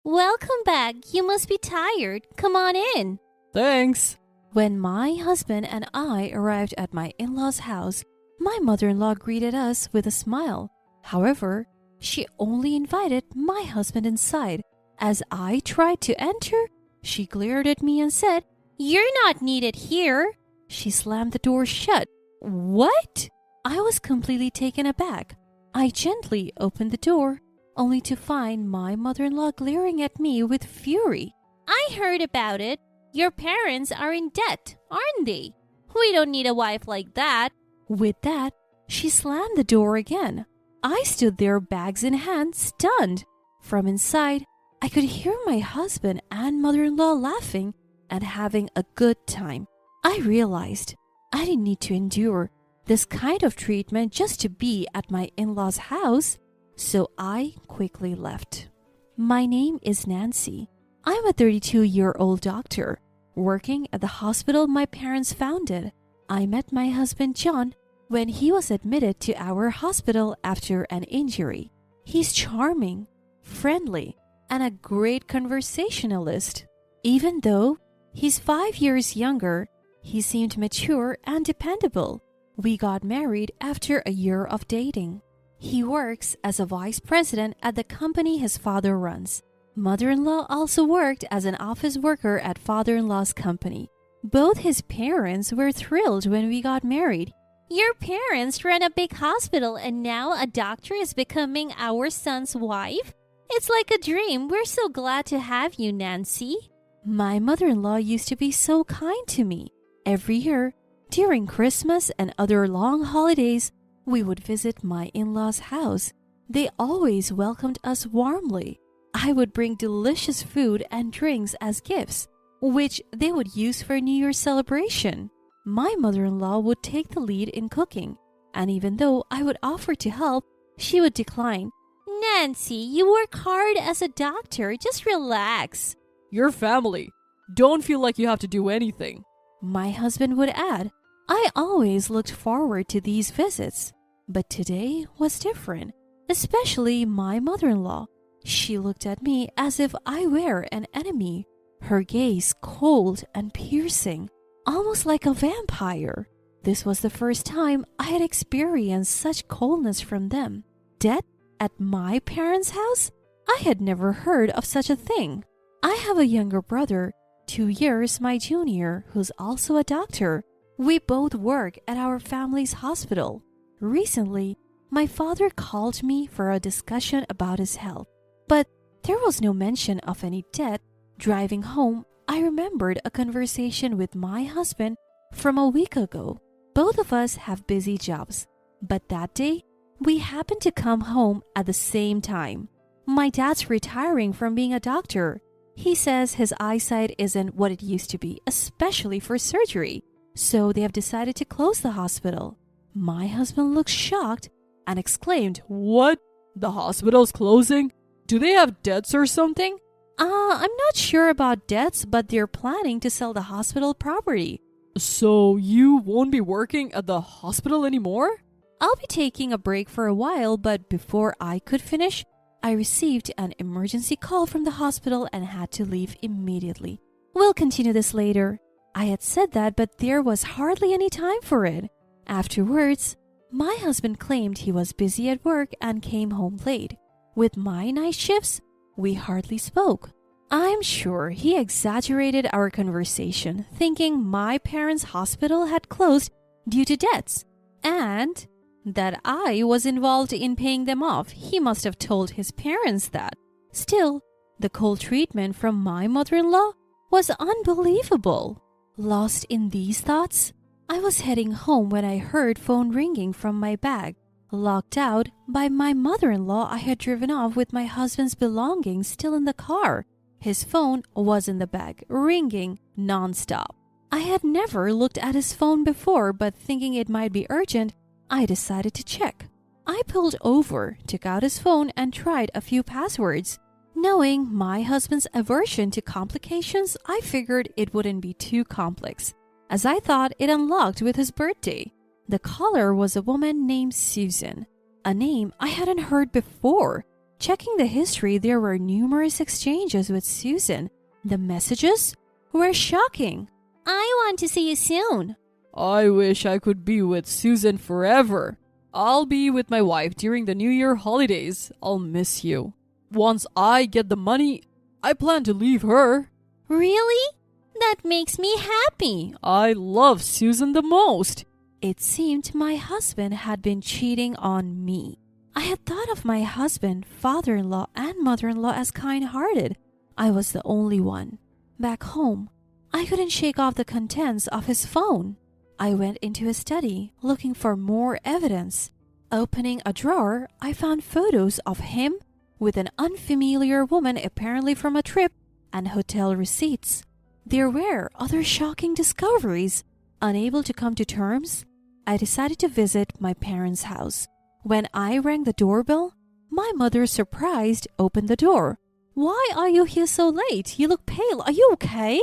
Welcome back. You must be tired. Come on in. Thanks. When my husband and I arrived at my in-laws' house, my mother-in-law greeted us with a smile. However, she only invited my husband inside. As I tried to enter, she glared at me and said, "You're not needed here." She slammed the door shut. What? I was completely taken aback. I gently opened the door, only to find my mother-in-law glaring at me with fury. "I heard about it. Your parents are in debt, aren't they? We don't need a wife like that." With that, she slammed the door again. I stood there, bags in hand, stunned. From inside, I could hear my husband and mother-in-law laughing and having a good time. I realized I didn't need to endure this kind of treatment just to be at my in-laws' house, so I quickly left. My name is Nancy. I'm a 32-year-old doctor working at the hospital my parents founded. I met my husband John when he was admitted to our hospital after an injury. He's charming, friendly, and a great conversationalist. Even though he's 5 years younger, he seemed mature and dependable. We got married after a year of dating. He works as a vice president at the company his father runs. Mother-in-law also worked as an office worker at father-in-law's company. Both his parents were thrilled when we got married. Your parents run a big hospital and now a doctor is becoming our son's wife? It's like a dream. We're so glad to have you, Nancy. My mother-in-law used to be so kind to me. Every year, during Christmas and other long holidays, we would visit my in-laws' house. They always welcomed us warmly. I would bring delicious food and drinks as gifts, which they would use for New Year's celebration. My mother-in-law would take the lead in cooking, and even though I would offer to help, she would decline. "Nancy, you work hard as a doctor. Just relax." Your family. Don't feel like you have to do anything. My husband would add. I always looked forward to these visits, but today was different, especially my mother-in-law. She looked at me as if I were an enemy, her gaze cold and piercing, almost like a vampire. This was the first time I had experienced such coldness from them. Death at my parents' house? I had never heard of such a thing. I have a younger brother, 2 years my junior, who's also a doctor. We both work at our family's hospital. Recently, my father called me for a discussion about his health, but there was no mention of any debt. Driving home, I remembered a conversation with my husband from a week ago. Both of us have busy jobs, but that day, we happened to come home at the same time. My dad's retiring from being a doctor. He says his eyesight isn't what it used to be, especially for surgery. So they have decided to close the hospital. My husband looked shocked and exclaimed, What? The hospital's closing? Do they have debts or something? I'm not sure about debts, but they're planning to sell the hospital property. So you won't be working at the hospital anymore? I'll be taking a break for a while, but before I could finish, I received an emergency call from the hospital and had to leave immediately. We'll continue this later. I had said that, but there was hardly any time for it. Afterwards, my husband claimed he was busy at work and came home late. With my night shifts, we hardly spoke. I'm sure he exaggerated our conversation, thinking my parents' hospital had closed due to debts, and that I was involved in paying them off. He must have told his parents that. Still, the cold treatment from my mother-in-law was unbelievable. Lost in these thoughts, I was heading home when I heard phone ringing from my bag. Locked out by my mother-in-law, I had driven off with my husband's belongings still in the car. His phone was in the bag, ringing non-stop. I had never looked at his phone before, but thinking it might be urgent, I decided to check. I pulled over, took out his phone, and tried a few passwords. Knowing my husband's aversion to complications, I figured it wouldn't be too complex, as I thought it unlocked with his birthday. The caller was a woman named Susan, a name I hadn't heard before. Checking the history, there were numerous exchanges with Susan. The messages were shocking. I want to see you soon. I wish I could be with Susan forever. I'll be with my wife during the New Year holidays. I'll miss you. Once I get the money, I plan to leave her. Really? That makes me happy. I love Susan the most. It seemed my husband had been cheating on me. I had thought of my husband, father-in-law, and mother-in-law as kind-hearted. I was the only one. Back home, I couldn't shake off the contents of his phone. I went into his study, looking for more evidence. Opening a drawer, I found photos of him with an unfamiliar woman apparently from a trip and hotel receipts. There were other shocking discoveries. Unable to come to terms, I decided to visit my parents' house. When I rang the doorbell, my mother, surprised, opened the door. "Why are you here so late? You look pale. Are you okay?"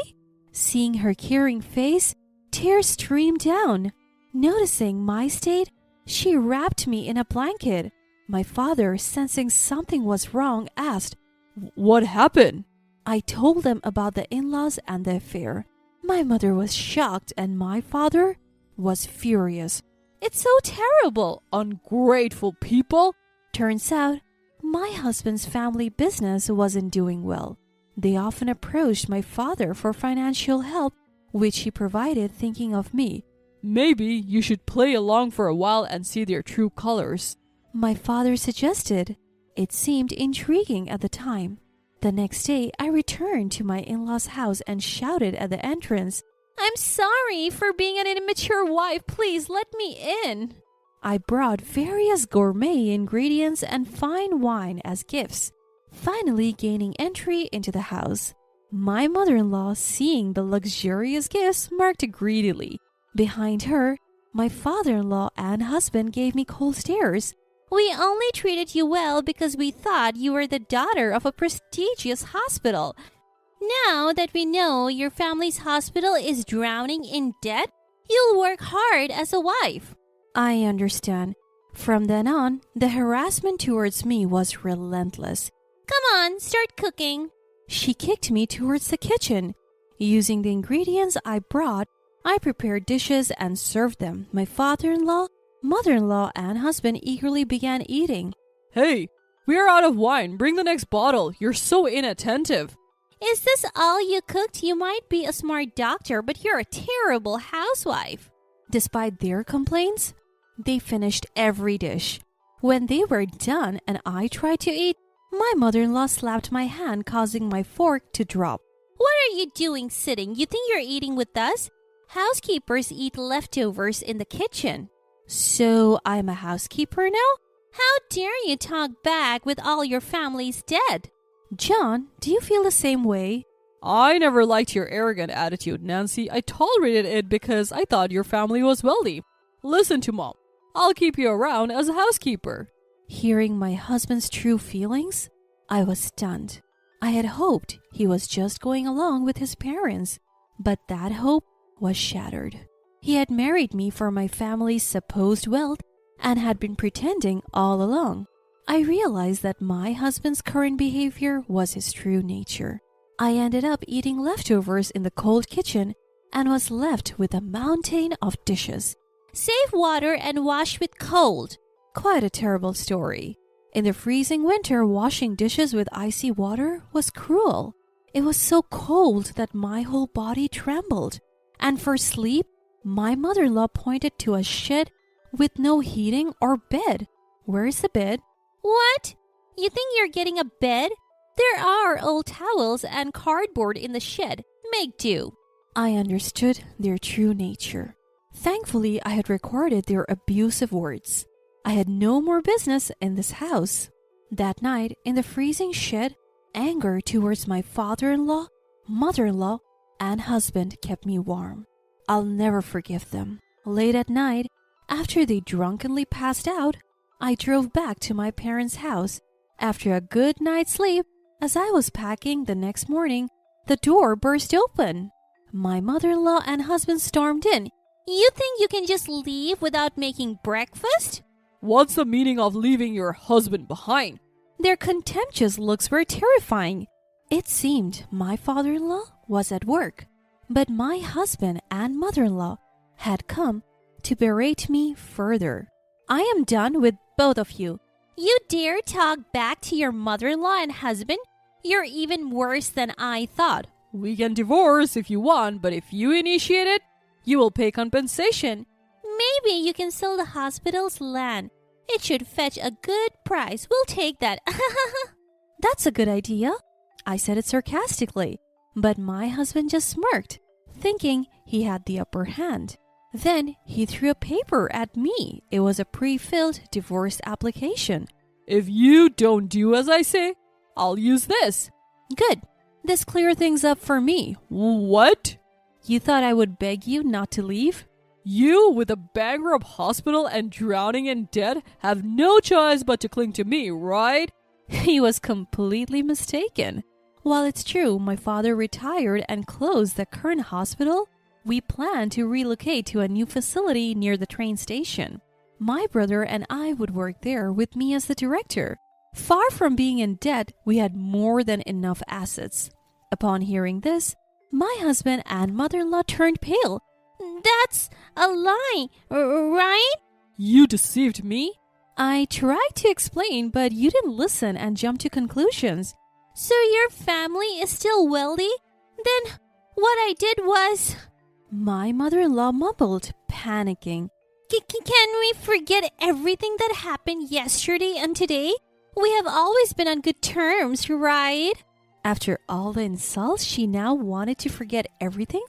Seeing her caring face, tears streamed down. Noticing my state, she wrapped me in a blanket. My father, sensing something was wrong, asked, What happened? I told them about the in-laws and the affair. My mother was shocked and my father was furious. It's so terrible. Ungrateful people. Turns out, my husband's family business wasn't doing well. They often approached my father for financial help, which he provided, thinking of me. Maybe you should play along for a while and see their true colors. My father suggested. It seemed intriguing at the time. The next day, I returned to my in-laws' house and shouted at the entrance, I'm sorry for being an immature wife. Please let me in. I brought various gourmet ingredients and fine wine as gifts, finally gaining entry into the house. My mother-in-law, seeing the luxurious gifts, marked greedily. Behind her, my father-in-law and husband gave me cold stares. We only treated you well because we thought you were the daughter of a prestigious hospital. Now that we know your family's hospital is drowning in debt, you'll work hard as a wife. I understand. From then on, the harassment towards me was relentless. Come on, start cooking. She kicked me towards the kitchen. Using the ingredients I brought, I prepared dishes and served them. My father-in-law, mother-in-law, and husband eagerly began eating. Hey, we are out of wine. Bring the next bottle. You're so inattentive. Is this all you cooked? You might be a smart doctor, but you're a terrible housewife. Despite their complaints, they finished every dish. When they were done and I tried to eat, my mother-in-law slapped my hand, causing my fork to drop. What are you doing sitting? You think you're eating with us? Housekeepers eat leftovers in the kitchen. So I'm a housekeeper now? How dare you talk back with all your family's dead? John, do you feel the same way? I never liked your arrogant attitude, Nancy. I tolerated it because I thought your family was wealthy. Listen to Mom. I'll keep you around as a housekeeper. Hearing my husband's true feelings, I was stunned. I had hoped he was just going along with his parents, but that hope was shattered. He had married me for my family's supposed wealth and had been pretending all along. I realized that my husband's current behavior was his true nature. I ended up eating leftovers in the cold kitchen and was left with a mountain of dishes. Save water and wash with cold. Quite a terrible story. In the freezing winter, washing dishes with icy water was cruel. It was so cold that my whole body trembled. And for sleep, my mother-in-law pointed to a shed with no heating or bed. Where is the bed? What? You think you're getting a bed? There are old towels and cardboard in the shed. Make do. I understood their true nature. Thankfully, I had recorded their abusive words. I had no more business in this house. That night, in the freezing shed, anger towards my father-in-law, mother-in-law, and husband kept me warm. I'll never forgive them. Late at night, after they drunkenly passed out, I drove back to my parents' house. After a good night's sleep, as I was packing the next morning, the door burst open. My mother-in-law and husband stormed in. You think you can just leave without making breakfast? What's the meaning of leaving your husband behind? Their contemptuous looks were terrifying. It seemed my father-in-law was at work, but my husband and mother-in-law had come to berate me further. I am done with both of you. You dare talk back to your mother-in-law and husband? You're even worse than I thought. We can divorce if you want, but if you initiate it, you will pay compensation. Maybe you can sell the hospital's land. It should fetch a good price. We'll take that. That's a good idea. I said it sarcastically, but my husband just smirked, thinking he had the upper hand. Then he threw a paper at me. It was a pre-filled divorce application. If you don't do as I say, I'll use this. Good. This clears things up for me. What? You thought I would beg you not to leave? You, with a bankrupt hospital and drowning in debt, have no choice but to cling to me, right? He was completely mistaken. While it's true my father retired and closed the current hospital, we plan to relocate to a new facility near the train station. My brother and I would work there with me as the director. Far from being in debt, we had more than enough assets. Upon hearing this, my husband and mother-in-law turned pale. That's a lie, right? You deceived me? I tried to explain, but you didn't listen and jumped to conclusions. So your family is still wealthy? Then what I did was... My mother-in-law mumbled, panicking. Can we forget everything that happened yesterday and today? We have always been on good terms, right? After all the insults, she now wanted to forget everything?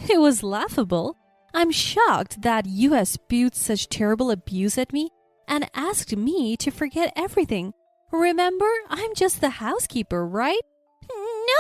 It was laughable. I'm shocked that you have spewed such terrible abuse at me and asked me to forget everything. Remember, I'm just the housekeeper, right?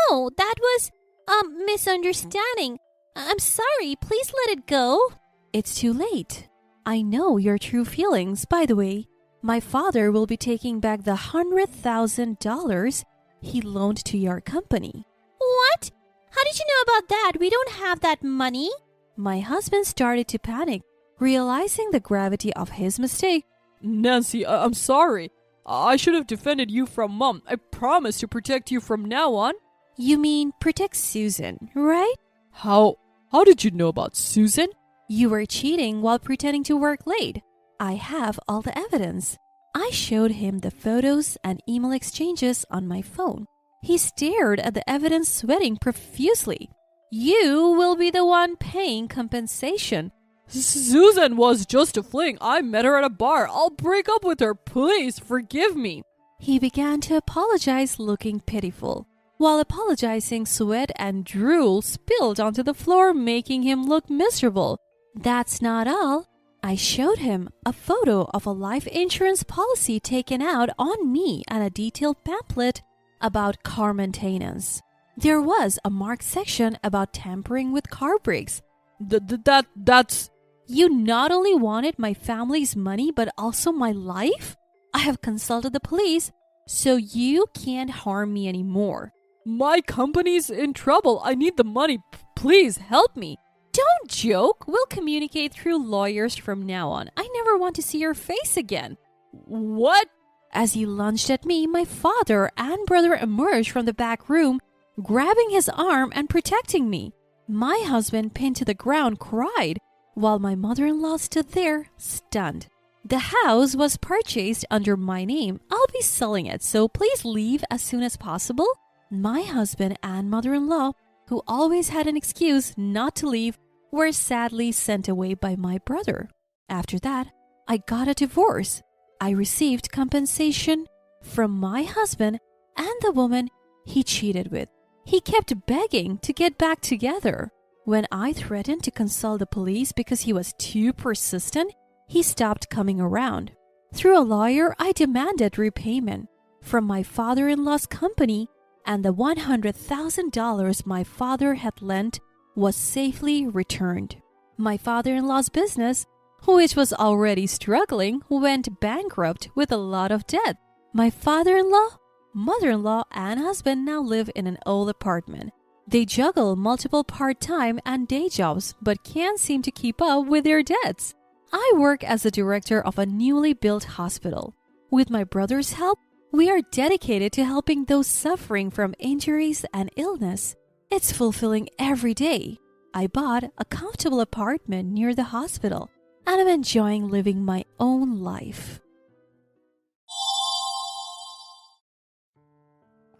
No, that was a misunderstanding. I'm sorry, please let it go. It's too late. I know your true feelings. By the way, my father will be taking back the $100,000 he loaned to your company. What? How did you know about that? We don't have that money. My husband started to panic, realizing the gravity of his mistake. Nancy, I'm sorry. I should have defended you from Mom. I promise to protect you from now on. You mean protect Susan, right? How did you know about Susan? You were cheating while pretending to work late. I have all the evidence. I showed him the photos and email exchanges on my phone. He stared at the evidence, sweating profusely. You will be the one paying compensation. Susan was just a fling. I met her at a bar. I'll break up with her. Please forgive me. He began to apologize, looking pitiful. While apologizing, sweat and drool spilled onto the floor, making him look miserable. That's not all. I showed him a photo of a life insurance policy taken out on me and a detailed pamphlet about car maintenance. There was a marked section about tampering with car brakes. That's... You not only wanted my family's money, but also my life? I have consulted the police, so you can't harm me anymore. My company's in trouble. I need the money. Please help me. Don't joke. We'll communicate through lawyers from now on. I never want to see your face again. What? As he lunged at me, my father and brother emerged from the back room, grabbing his arm and protecting me. My husband, pinned to the ground, cried, while my mother-in-law stood there, stunned. The house was purchased under my name. I'll be selling it, so please leave as soon as possible. My husband and mother-in-law, who always had an excuse not to leave, were sadly sent away by my brother. After that, I got a divorce. I received compensation from my husband and the woman he cheated with. He kept begging to get back together. When I threatened to consult the police because he was too persistent, he stopped coming around. Through a lawyer, I demanded repayment from my father-in-law's company, and the $100,000 my father had lent was safely returned. My father-in-law's business, which was already struggling, went bankrupt with a lot of debt. My father-in-law, mother-in-law, and husband now live in an old apartment. They juggle multiple part-time and day jobs, but can't seem to keep up with their debts. I work as the director of a newly built hospital. With my brother's help, We are dedicated to helping those suffering from injuries and illness. It's fulfilling every day. I bought a comfortable apartment near the hospital, and I'm enjoying living my own life.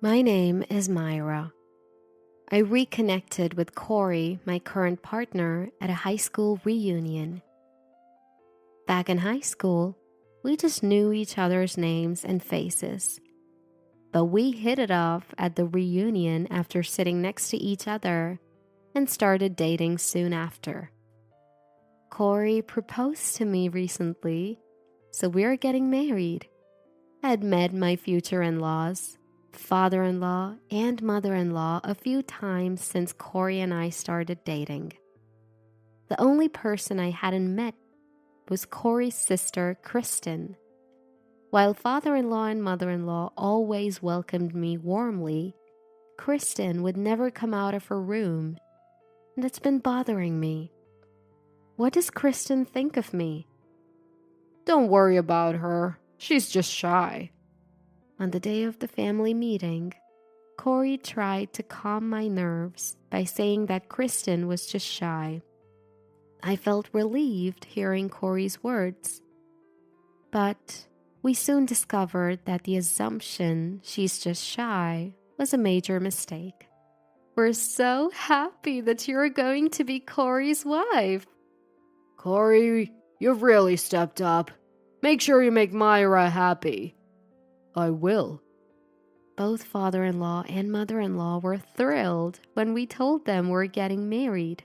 My name is Myra. I reconnected with Corey, my current partner, at a high school reunion. Back in high school, we just knew each other's names and faces. But we hit it off at the reunion after sitting next to each other and started dating soon after. Corey proposed to me recently, so we're getting married. I had met my future in-laws, father-in-law, and mother-in-law a few times since Corey and I started dating. The only person I hadn't met was Corey's sister, Kristen. While father-in-law and mother-in-law always welcomed me warmly, Kristen would never come out of her room, and it's been bothering me. What does Kristen think of me? Don't worry about her. She's just shy. On the day of the family meeting, Corey tried to calm my nerves by saying that Kristen was just shy. I felt relieved hearing Corey's words, but we soon discovered that the assumption she's just shy was a major mistake. We're so happy that you're going to be Corey's wife. Corey, you've really stepped up. Make sure you make Myra happy. I will. Both father-in-law and mother-in-law were thrilled when we told them we're getting married.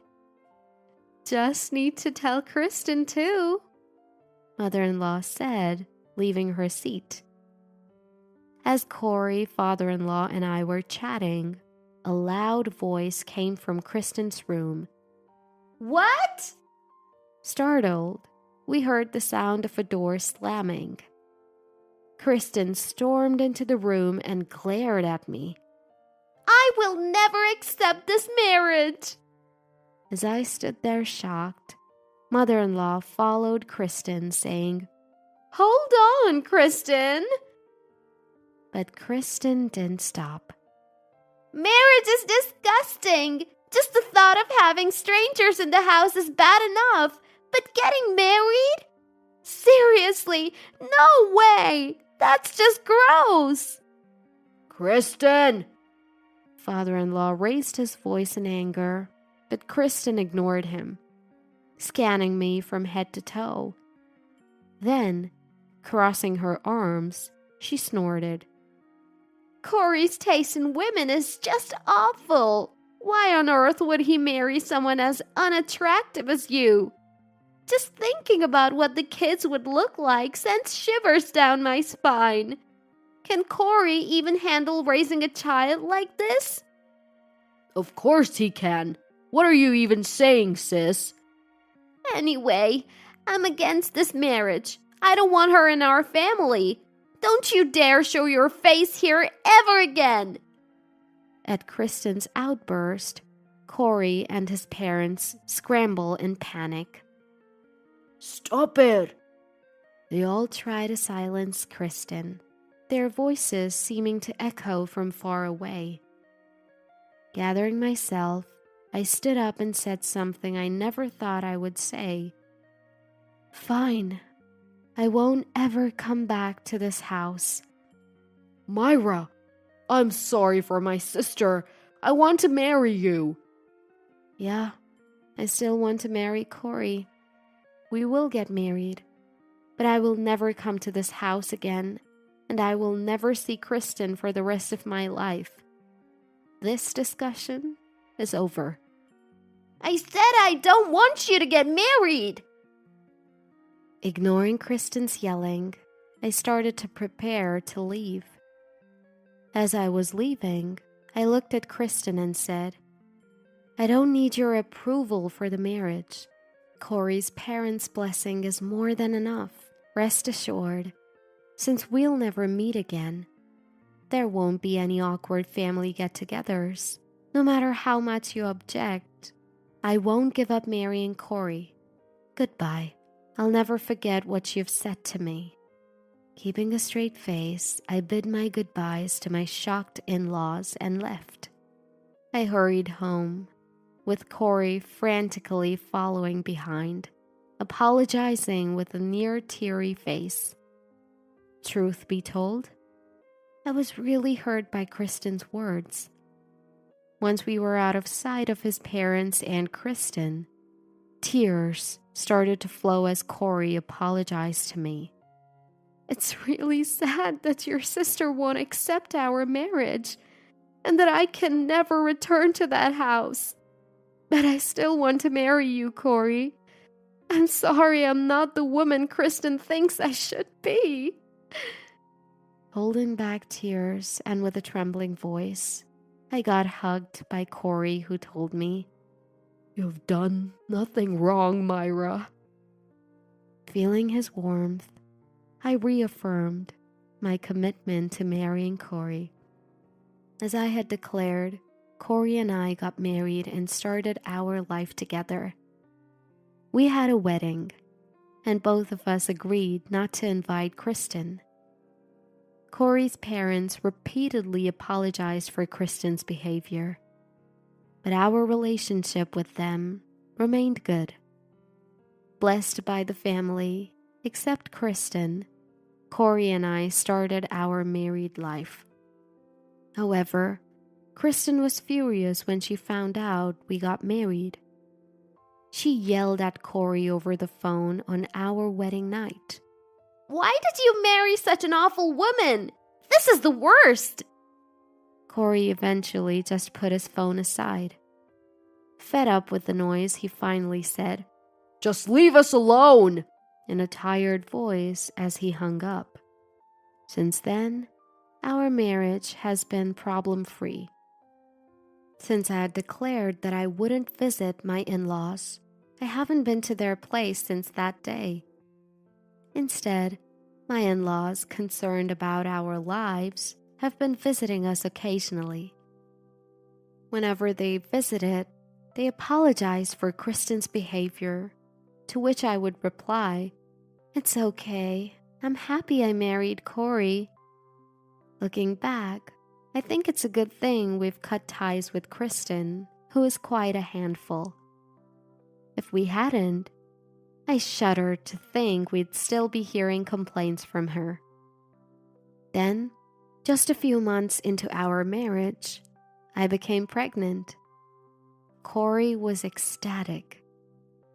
Just need to tell Kristen too, mother-in-law said, leaving her seat. As Corey, father-in-law, and I were chatting, a loud voice came from Kristen's room. What? Startled, we heard the sound of a door slamming. Kristen stormed into the room and glared at me. I will never accept this marriage. As I stood there shocked, mother-in-law followed Kristen, saying, Hold on, Kristen. But Kristen didn't stop. Marriage is disgusting. Just the thought of having strangers in the house is bad enough, but getting married? Seriously, no way. That's just gross. Kristen! Father-in-law raised his voice in anger, but Kristen ignored him, scanning me from head to toe. Then, crossing her arms, she snorted. Corey's taste in women is just awful. Why on earth would he marry someone as unattractive as you? Just thinking about what the kids would look like sends shivers down my spine. Can Corey even handle raising a child like this? Of course he can. What are you even saying, sis? Anyway, I'm against this marriage. I don't want her in our family. Don't you dare show your face here ever again. At Kristen's outburst, Corey and his parents scramble in panic. Stop it! They all try to silence Kristen, their voices seeming to echo from far away. Gathering myself, I stood up and said something I never thought I would say. Fine. I won't ever come back to this house. Myra, I'm sorry for my sister. I want to marry you. Yeah, I still want to marry Corey. We will get married, but I will never come to this house again, and I will never see Kristen for the rest of my life. This discussion is over. I said I don't want you to get married! Ignoring Kristen's yelling, I started to prepare to leave. As I was leaving, I looked at Kristen and said, I don't need your approval for the marriage. Corey's parents' blessing is more than enough. Rest assured, since we'll never meet again, there won't be any awkward family get-togethers. No matter how much you object, I won't give up marrying Corey. Goodbye. I'll never forget what you've said to me. Keeping a straight face, I bid my goodbyes to my shocked in-laws and left. I hurried home, with Corey frantically following behind, apologizing with a near-teary face. Truth be told, I was really hurt by Kristen's words. Once we were out of sight of his parents and Kristen, tears started to flow as Corey apologized to me. It's really sad that your sister won't accept our marriage and that I can never return to that house. But I still want to marry you, Corey. I'm sorry I'm not the woman Kristen thinks I should be. Holding back tears and with a trembling voice, I got hugged by Corey, who told me, "You've done nothing wrong, Myra." Feeling his warmth, I reaffirmed my commitment to marrying Corey. As I had declared, Corey and I got married and started our life together. We had a wedding, and both of us agreed not to invite Kristen. Corey's parents repeatedly apologized for Kristen's behavior, but our relationship with them remained good. Blessed by the family, except Kristen, Corey and I started our married life. However, Kristen was furious when she found out we got married. She yelled at Corey over the phone on our wedding night. "Why did you marry such an awful woman? This is the worst!" Corey eventually just put his phone aside. Fed up with the noise, he finally said, "Just leave us alone," in a tired voice as he hung up. Since then, our marriage has been problem-free. Since I had declared that I wouldn't visit my in-laws, I haven't been to their place since that day. Instead, my in-laws, concerned about our lives, have been visiting us occasionally. Whenever they visited, they apologized for Kristen's behavior, to which I would reply, "It's okay. I'm happy I married Corey." Looking back, I think it's a good thing we've cut ties with Kristen, who is quite a handful. If we hadn't, I shudder to think we'd still be hearing complaints from her. Then, just a few months into our marriage, I became pregnant. Corey was ecstatic.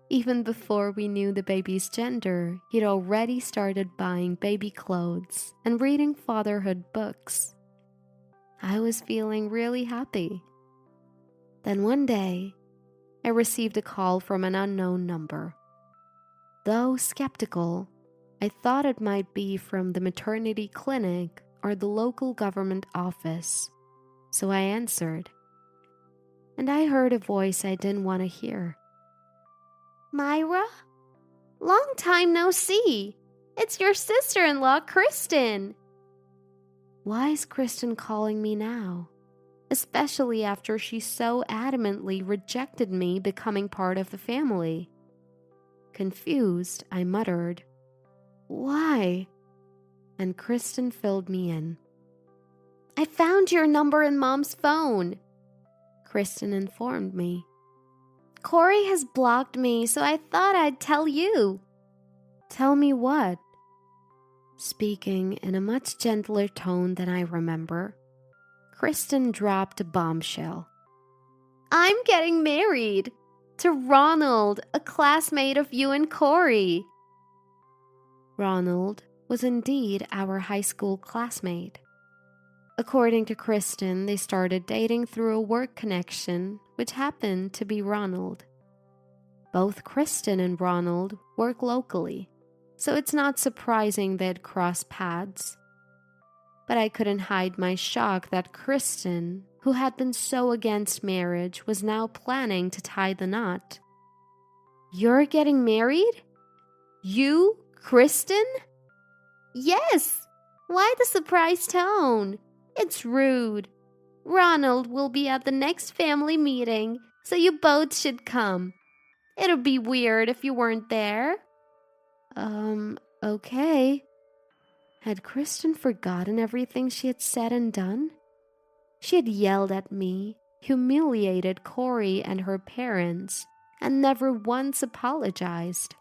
Even before we knew the baby's gender, he'd already started buying baby clothes and reading fatherhood books. I was feeling really happy. Then one day, I received a call from an unknown number. Though skeptical, I thought it might be from the maternity clinic or the local government office, so I answered. And I heard a voice I didn't want to hear. "Myra? Long time no see. It's your sister-in-law, Kristen." Why is Kristen calling me now? Especially after she so adamantly rejected me becoming part of the family. Confused, I muttered, "Why?" And Kristen filled me in. "I found your number in Mom's phone," Kristen informed me. "Corey has blocked me, so I thought I'd tell you." "Tell me what?" Speaking in a much gentler tone than I remember, Kristen dropped a bombshell. "I'm getting married to Ronald, a classmate of you and Corey." Ronald was indeed our high school classmate. According to Kristen, they started dating through a work connection, which happened to be Ronald. Both Kristen and Ronald work locally, so it's not surprising they'd cross paths. But I couldn't hide my shock that Kristen, who had been so against marriage, was now planning to tie the knot. "You're getting married? You, Kristen?" "Yes. Why the surprise tone? It's rude. Ronald will be at the next family meeting, so you both should come. It'd be weird if you weren't there." Okay." Had Kristen forgotten everything she had said and done? She had yelled at me, humiliated Corey and her parents, and never once apologized.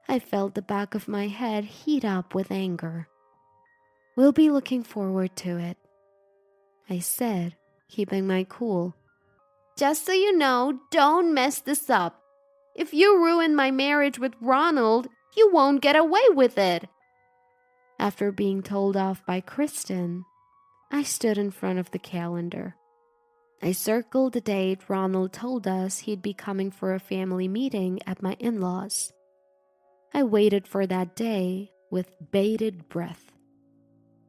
I felt the back of my head heat up with anger. "We'll be looking forward to it," I said, keeping my cool. "Just so you know, don't mess this up. If you ruin my marriage with Ronald, you won't get away with it." After being told off by Kristen, I stood in front of the calendar. I circled the date Ronald told us he'd be coming for a family meeting at my in-laws. I waited for that day with bated breath.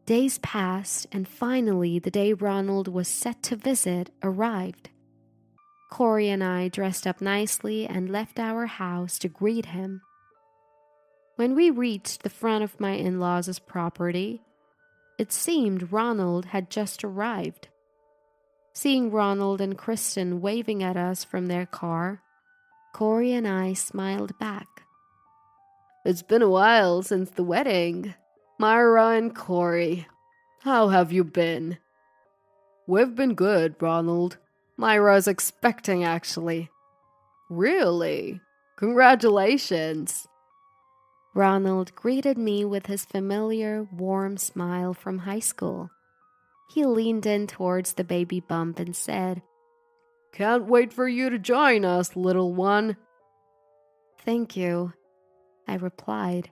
Days passed, and finally the day Ronald was set to visit arrived. Corey and I dressed up nicely and left our house to greet him. When we reached the front of my in-laws' property, it seemed Ronald had just arrived. Seeing Ronald and Kristen waving at us from their car, Corey and I smiled back. "It's been a while since the wedding. Myra and Corey, how have you been?" "We've been good, Ronald. Myra's expecting, actually." "Really? Congratulations." Ronald greeted me with his familiar, warm smile from high school. He leaned in towards the baby bump and said, "Can't wait for you to join us, little one." "Thank you," I replied.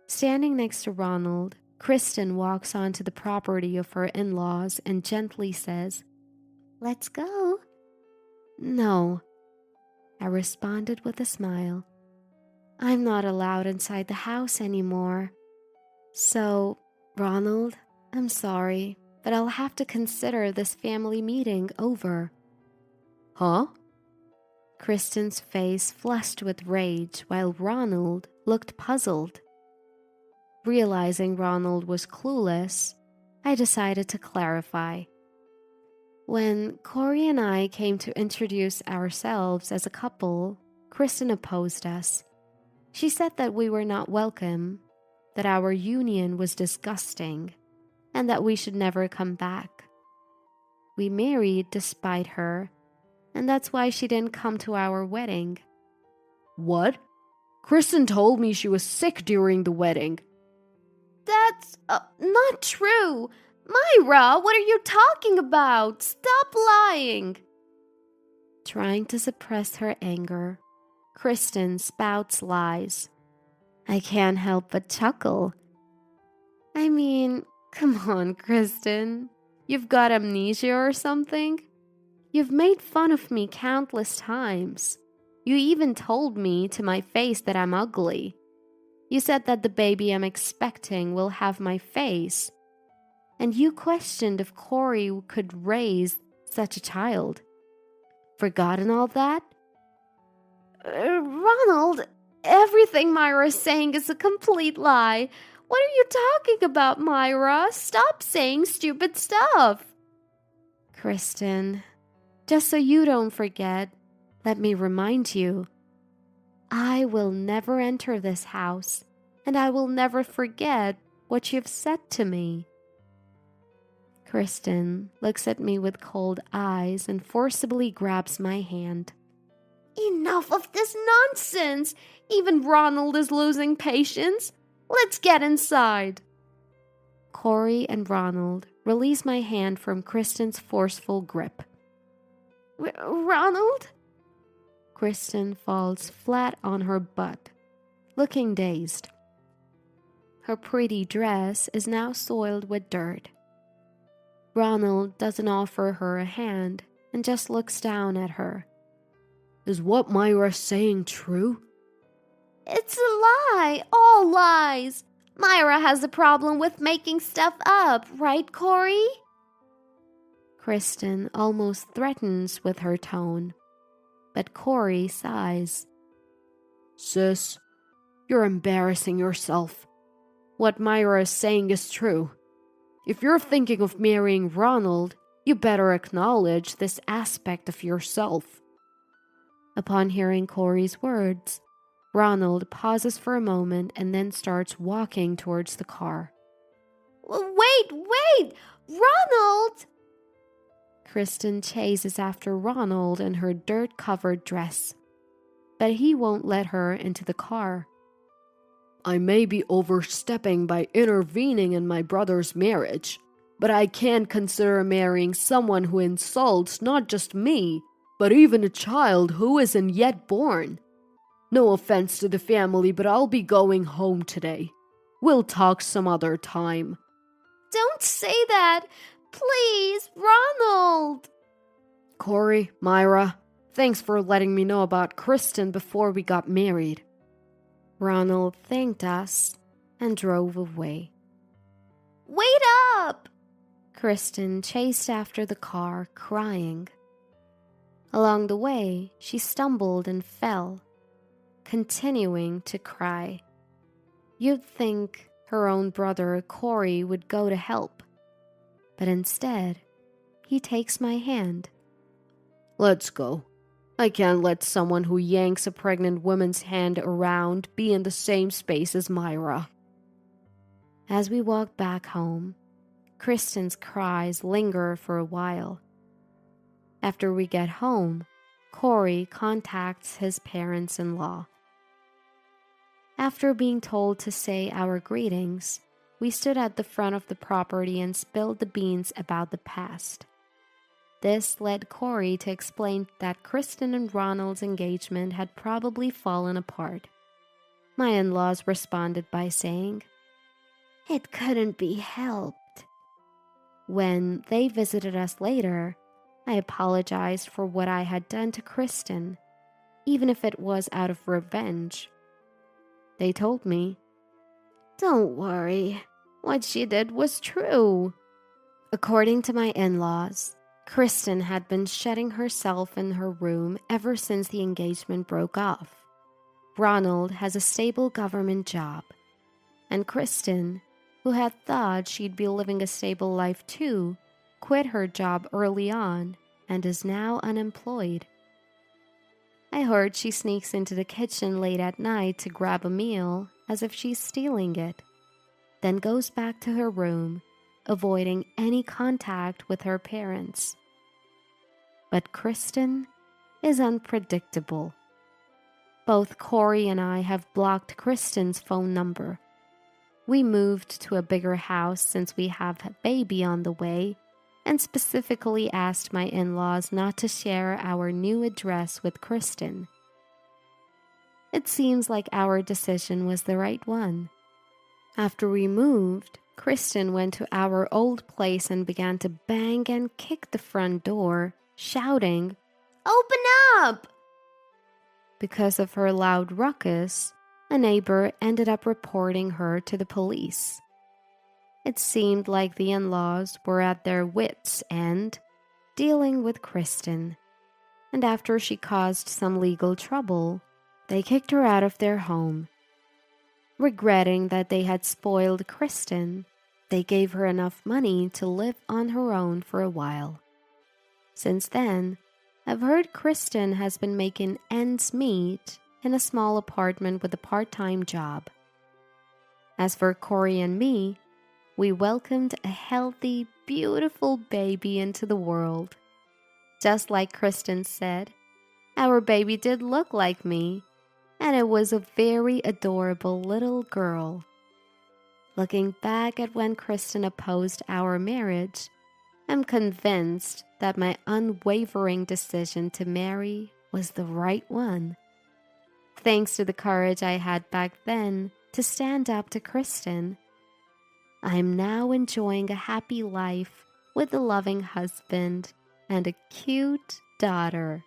Standing next to Ronald, Kristen walks onto the property of her in-laws and gently says, "Let's go." "No," I responded with a smile. "I'm not allowed inside the house anymore. So, Ronald, I'm sorry, but I'll have to consider this family meeting over." "Huh?" Kristen's face flushed with rage while Ronald looked puzzled. Realizing Ronald was clueless, I decided to clarify. When Corey and I came to introduce ourselves as a couple, Kristen opposed us. She said that we were not welcome, that our union was disgusting, and that we should never come back. We married despite her, and that's why she didn't come to our wedding. "What? Kristen told me she was sick during the wedding." "That's not true. Myra, what are you talking about? Stop lying." Trying to suppress her anger, Kristen spouts lies. I can't help but chuckle. I mean, come on, Kristen. You've got amnesia or something? You've made fun of me countless times. You even told me to my face that I'm ugly. You said that the baby I'm expecting will have my face. And you questioned if Corey could raise such a child. Forgotten all that? Ronald, everything Myra is saying is a complete lie. What are you talking about, Myra? Stop saying stupid stuff. Kristen, just so you don't forget, let me remind you. I will never enter this house, and I will never forget what you've said to me. Kristen looks at me with cold eyes and forcibly grabs my hand. Enough of this nonsense! Even Ronald is losing patience. Let's get inside. Corey and Ronald release my hand from Kristen's forceful grip. Ronald? Kristen falls flat on her butt, looking dazed. Her pretty dress is now soiled with dirt. Ronald doesn't offer her a hand and just looks down at her. Is what Myra's saying true? It's a lie, all lies. Myra has a problem with making stuff up, right, Corey? Kristen almost threatens with her tone, but Corey sighs. Sis, you're embarrassing yourself. What Myra is saying is true. If you're thinking of marrying Ronald, you better acknowledge this aspect of yourself. Upon hearing Corey's words, Ronald pauses for a moment and then starts walking towards the car. Wait! Ronald! Kristen chases after Ronald in her dirt-covered dress, but he won't let her into the car. I may be overstepping by intervening in my brother's marriage, but I can't consider marrying someone who insults not just me, but even a child who isn't yet born. No offense to the family, but I'll be going home today. We'll talk some other time. Don't say that! Please, Ronald! Corey, Myra, thanks for letting me know about Kristen before we got married. Ronald thanked us and drove away. Wait up! Kristen chased after the car, crying. Along the way, she stumbled and fell, continuing to cry. You'd think her own brother, Corey, would go to help, but instead, he takes my hand. Let's go. I can't let someone who yanks a pregnant woman's hand around be in the same space as Myra. As we walk back home, Kristen's cries linger for a while. After we get home, Corey contacts his parents-in-law. After being told to say our greetings, we stood at the front of the property and spilled the beans about the past. This led Corey to explain that Kristen and Ronald's engagement had probably fallen apart. My in-laws responded by saying, "It couldn't be helped." When they visited us later, I apologized for what I had done to Kristen, even if it was out of revenge. They told me, "Don't worry, what she did was true." According to my in-laws, Kristen had been shutting herself in her room ever since the engagement broke off. Ronald has a stable government job, and Kristen, who had thought she'd be living a stable life too, quit her job early on and is now unemployed. I heard she sneaks into the kitchen late at night to grab a meal as if she's stealing it, then goes back to her room, avoiding any contact with her parents. But Kristen is unpredictable. Both Corey and I have blocked Kristen's phone number. We moved to a bigger house since we have a baby on the way, and specifically asked my in-laws not to share our new address with Kristen. It seems like our decision was the right one. After we moved, Kristen went to our old place and began to bang and kick the front door, shouting, "Open up!" Because of her loud ruckus, a neighbor ended up reporting her to the police. It seemed like the in-laws were at their wits' end, dealing with Kristen, and after she caused some legal trouble, they kicked her out of their home. Regretting that they had spoiled Kristen, they gave her enough money to live on her own for a while. Since then, I've heard Kristen has been making ends meet in a small apartment with a part-time job. As for Corey and me, we welcomed a healthy, beautiful baby into the world. Just like Kristen said, our baby did look like me, and it was a very adorable little girl. Looking back at when Kristen opposed our marriage, I'm convinced that my unwavering decision to marry was the right one. Thanks to the courage I had back then to stand up to Kristen, I am now enjoying a happy life with a loving husband and a cute daughter.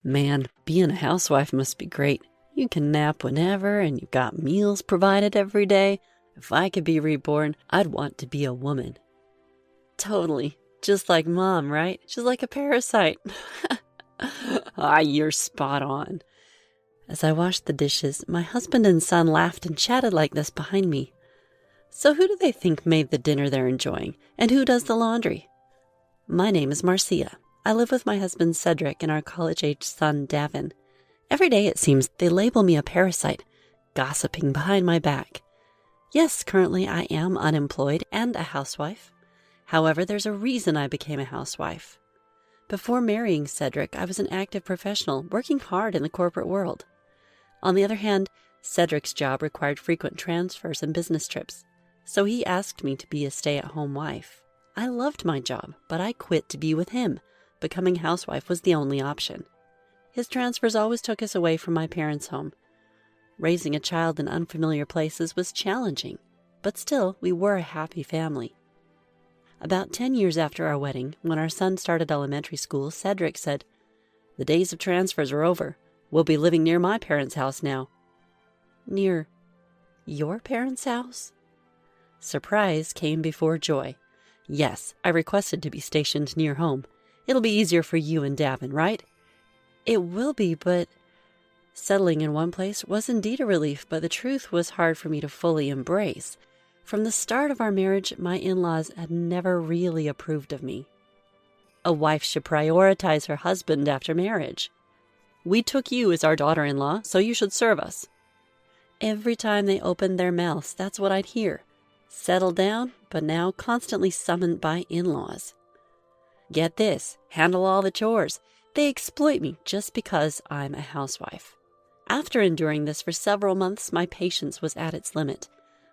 Man, being a housewife must be great. You can nap whenever and you've got meals provided every day. If I could be reborn, I'd want to be a woman. Totally. Just like Mom, right? She's like a parasite. You're spot on. As I washed the dishes, my husband and son laughed and chatted like this behind me. So who do they think made the dinner they're enjoying? And who does the laundry? My name is Marcia. I live with my husband Cedric and our college-age son Davin. Every day, it seems, they label me a parasite, gossiping behind my back. Yes, currently I am unemployed and a housewife. However, there's a reason I became a housewife. Before marrying Cedric, I was an active professional, working hard in the corporate world. On the other hand, Cedric's job required frequent transfers and business trips, so he asked me to be a stay-at-home wife. I loved my job, but I quit to be with him. Becoming a housewife was the only option. His transfers always took us away from my parents' home. Raising a child in unfamiliar places was challenging, but still, we were a happy family. About 10 years after our wedding, when our son started elementary school, Cedric said, "The days of transfers are over. We'll be living near my parents' house now." Near your parents' house? Surprise came before joy. Yes, I requested to be stationed near home. It'll be easier for you and Davin, right? It will be, but settling in one place was indeed a relief, but the truth was hard for me to fully embrace. From the start of our marriage, my in-laws had never really approved of me. A wife should prioritize her husband after marriage. "We took you as our daughter-in-law, so you should serve us." Every time they opened their mouths, that's what I'd hear. Settle down, but now constantly summoned by in-laws. Get this, handle all the chores. They exploit me just because I'm a housewife. After enduring this for several months, my patience was at its limit.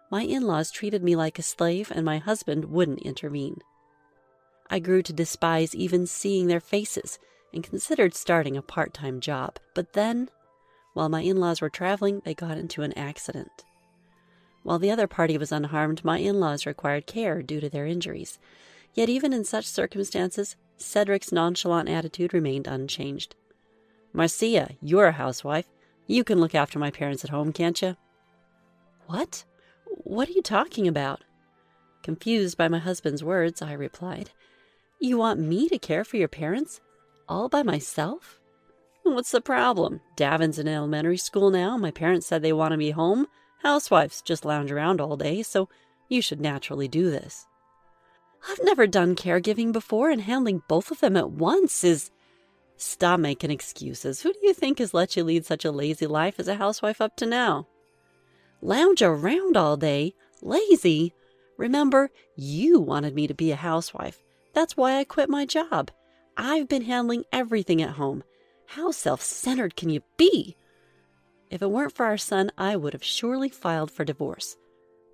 My in-laws treated me like a slave, and my husband wouldn't intervene. I grew to despise even seeing their faces and considered starting a part-time job. But then, while my in-laws were traveling, they got into an accident. While the other party was unharmed, my in-laws required care due to their injuries. Yet even in such circumstances, Cedric's nonchalant attitude remained unchanged. "Marcia, you're a housewife. You can look after my parents at home, can't you?" "What? What are you talking about?" Confused by my husband's words, I replied, "You want me to care for your parents? All by myself?" "What's the problem? Davin's in elementary school now. My parents said they want to be home. Housewives just lounge around all day, so you should naturally do this." "I've never done caregiving before, and handling both of them at once is—" "Stop making excuses. Who do you think has let you lead such a lazy life as a housewife up to now?" "Lounge around all day? Lazy? Remember, you wanted me to be a housewife. That's why I quit my job. I've been handling everything at home. How self-centered can you be?" If it weren't for our son, I would have surely filed for divorce.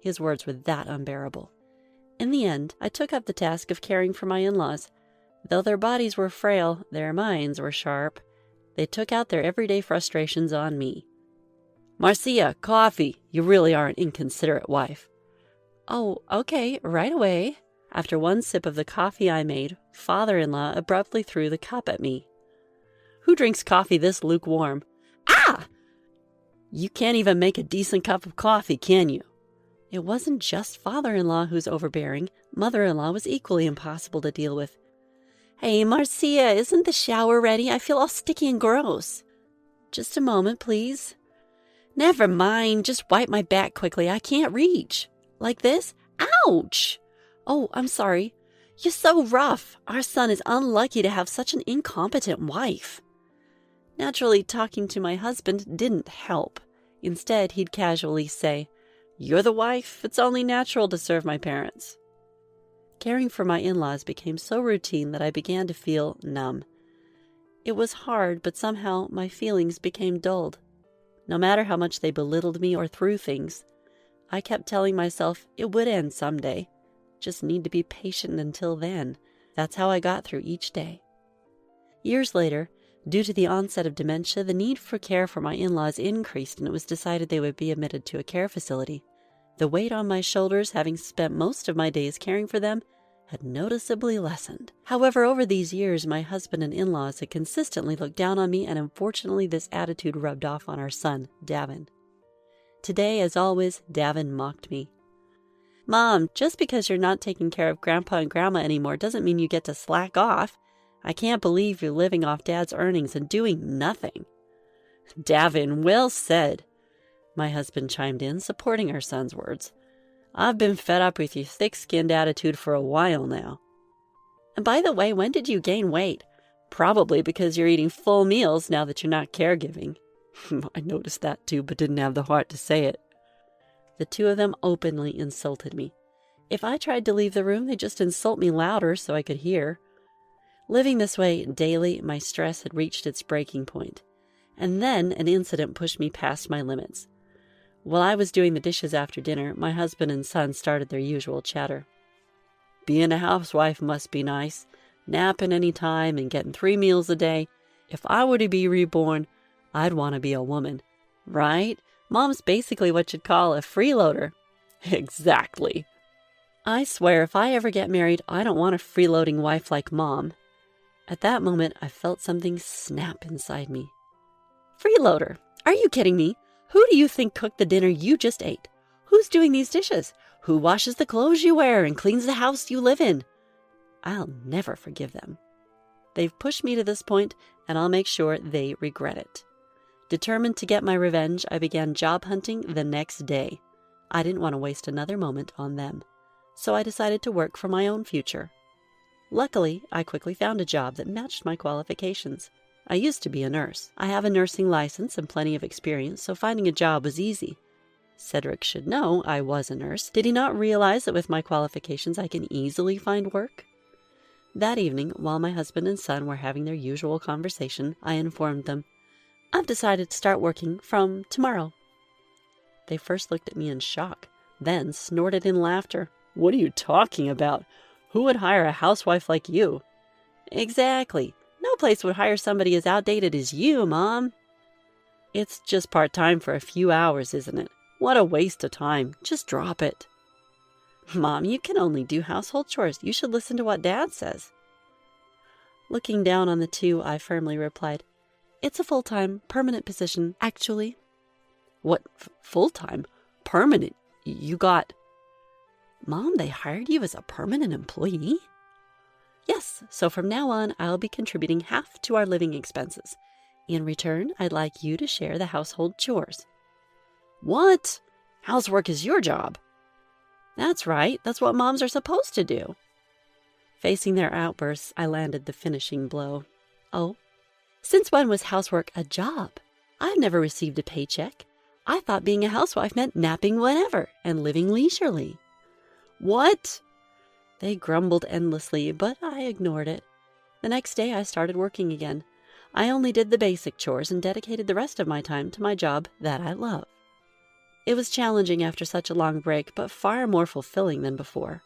His words were that unbearable. In the end, I took up the task of caring for my in-laws. Though their bodies were frail, their minds were sharp. They took out their everyday frustrations on me. "Marcia, coffee. You really are an inconsiderate wife." "Oh, okay, right away." After one sip of the coffee I made, father-in-law abruptly threw the cup at me. "Who drinks coffee this lukewarm?" "Ah!" "You can't even make a decent cup of coffee, can you?" It wasn't just father-in-law who's overbearing. Mother-in-law was equally impossible to deal with. "Hey, Marcia, isn't the shower ready? I feel all sticky and gross." "Just a moment, please." "Never mind. Just wipe my back quickly. I can't reach." "Like this? Ouch!" "Oh, I'm sorry. You're so rough. Our son is unlucky to have such an incompetent wife." Naturally, talking to my husband didn't help. Instead, he'd casually say, "You're the wife. It's only natural to serve my parents." Caring for my in-laws became so routine that I began to feel numb. It was hard, but somehow my feelings became dulled. No matter how much they belittled me or threw things, I kept telling myself it would end someday. Just need to be patient until then. That's how I got through each day. Years later, due to the onset of dementia, the need for care for my in-laws increased, and it was decided they would be admitted to a care facility. The weight on my shoulders, having spent most of my days caring for them, had noticeably lessened. However, over these years, my husband and in-laws had consistently looked down on me, and unfortunately this attitude rubbed off on our son, Davin. Today, as always, Davin mocked me. "Mom, just because you're not taking care of Grandpa and Grandma anymore doesn't mean you get to slack off. I can't believe you're living off Dad's earnings and doing nothing." "Davin, well said," my husband chimed in, supporting our son's words. "I've been fed up with your thick-skinned attitude for a while now." "And by the way, when did you gain weight? Probably because you're eating full meals now that you're not caregiving. I noticed that too, but didn't have the heart to say it. The two of them openly insulted me. If I tried to leave the room, they'd just insult me louder so I could hear. Living this way daily, my stress had reached its breaking point. And then an incident pushed me past my limits. While I was doing the dishes after dinner, my husband and son started their usual chatter. Being a housewife must be nice. Napping any time and getting 3 meals a day. If I were to be reborn, I'd want to be a woman. Right? Mom's basically what you'd call a freeloader. Exactly. I swear if I ever get married, I don't want a freeloading wife like Mom. At that moment, I felt something snap inside me. Freeloader? Are you kidding me? Who do you think cooked the dinner you just ate? Who's doing these dishes? Who washes the clothes you wear and cleans the house you live in? I'll never forgive them. They've pushed me to this point, and I'll make sure they regret it. Determined to get my revenge, I began job hunting the next day. I didn't want to waste another moment on them, so I decided to work for my own future. Luckily, I quickly found a job that matched my qualifications. I used to be a nurse. I have a nursing license and plenty of experience, so finding a job was easy. Cedric should know I was a nurse. Did he not realize that with my qualifications I can easily find work? That evening, while my husband and son were having their usual conversation, I informed them, I've decided to start working from tomorrow. They first looked at me in shock, then snorted in laughter. What are you talking about? Who would hire a housewife like you? Exactly. No place would hire somebody as outdated as you, Mom. It's just part-time for a few hours, isn't it? What a waste of time. Just drop it. Mom, you can only do household chores. You should listen to what Dad says. Looking down on the two, I firmly replied, It's a full-time, permanent position, actually. What? Full-time? Permanent? You got... Mom, they hired you as a permanent employee? Yes, so from now on, I'll be contributing half to our living expenses. In return, I'd like you to share the household chores. What? Housework is your job. That's right. That's what moms are supposed to do. Facing their outbursts, I landed the finishing blow. Oh, since when was housework a job? I've never received a paycheck. I thought being a housewife meant napping whenever and living leisurely. What? They grumbled endlessly, but I ignored it. The next day, I started working again. I only did the basic chores and dedicated the rest of my time to my job that I love. It was challenging after such a long break, but far more fulfilling than before.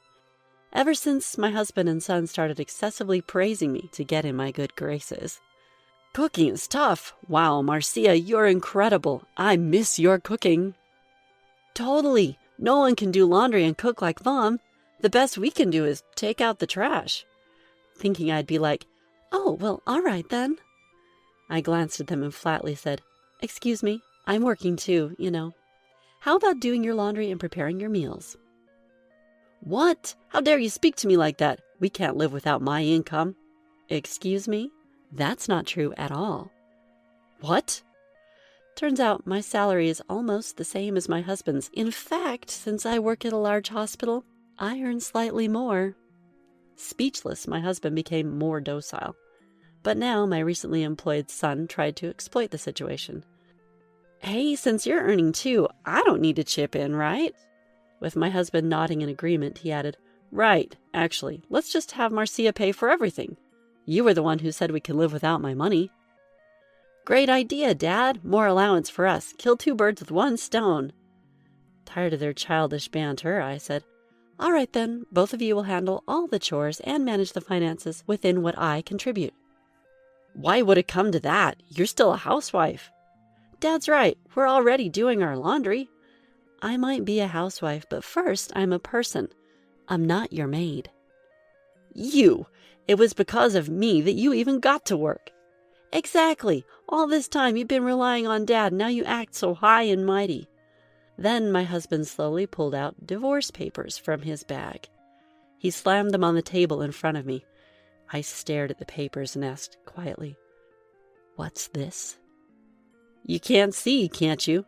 Ever since my husband and son started excessively praising me to get in my good graces. Cooking is tough. Wow, Marcia, you're incredible. I miss your cooking. Totally. No one can do laundry and cook like Mom. The best we can do is take out the trash. Thinking I'd be like, oh, well, all right then. I glanced at them and flatly said, Excuse me, I'm working too, you know. How about doing your laundry and preparing your meals? What? How dare you speak to me like that? We can't live without my income. Excuse me? That's not true at all. What? Turns out my salary is almost the same as my husband's. In fact, since I work at a large hospital, I earn slightly more. Speechless, my husband became more docile. But now my recently employed son tried to exploit the situation. Hey, since you're earning too, I don't need to chip in, right? With my husband nodding in agreement, he added, Right, actually, let's just have Marcia pay for everything. You were the one who said we could live without my money. Great idea, Dad. More allowance for us. Kill 2 birds with 1 stone. Tired of their childish banter, I said, All right then, both of you will handle all the chores and manage the finances within what I contribute. Why would it come to that? You're still a housewife. Dad's right. We're already doing our laundry. I might be a housewife, but first I'm a person. I'm not your maid. You! It was because of me that you even got to work. Exactly. All this time you've been relying on Dad, now you act so high and mighty. Then my husband slowly pulled out divorce papers from his bag. He slammed them on the table in front of me. I stared at the papers and asked quietly, What's this? You can't see, can't you?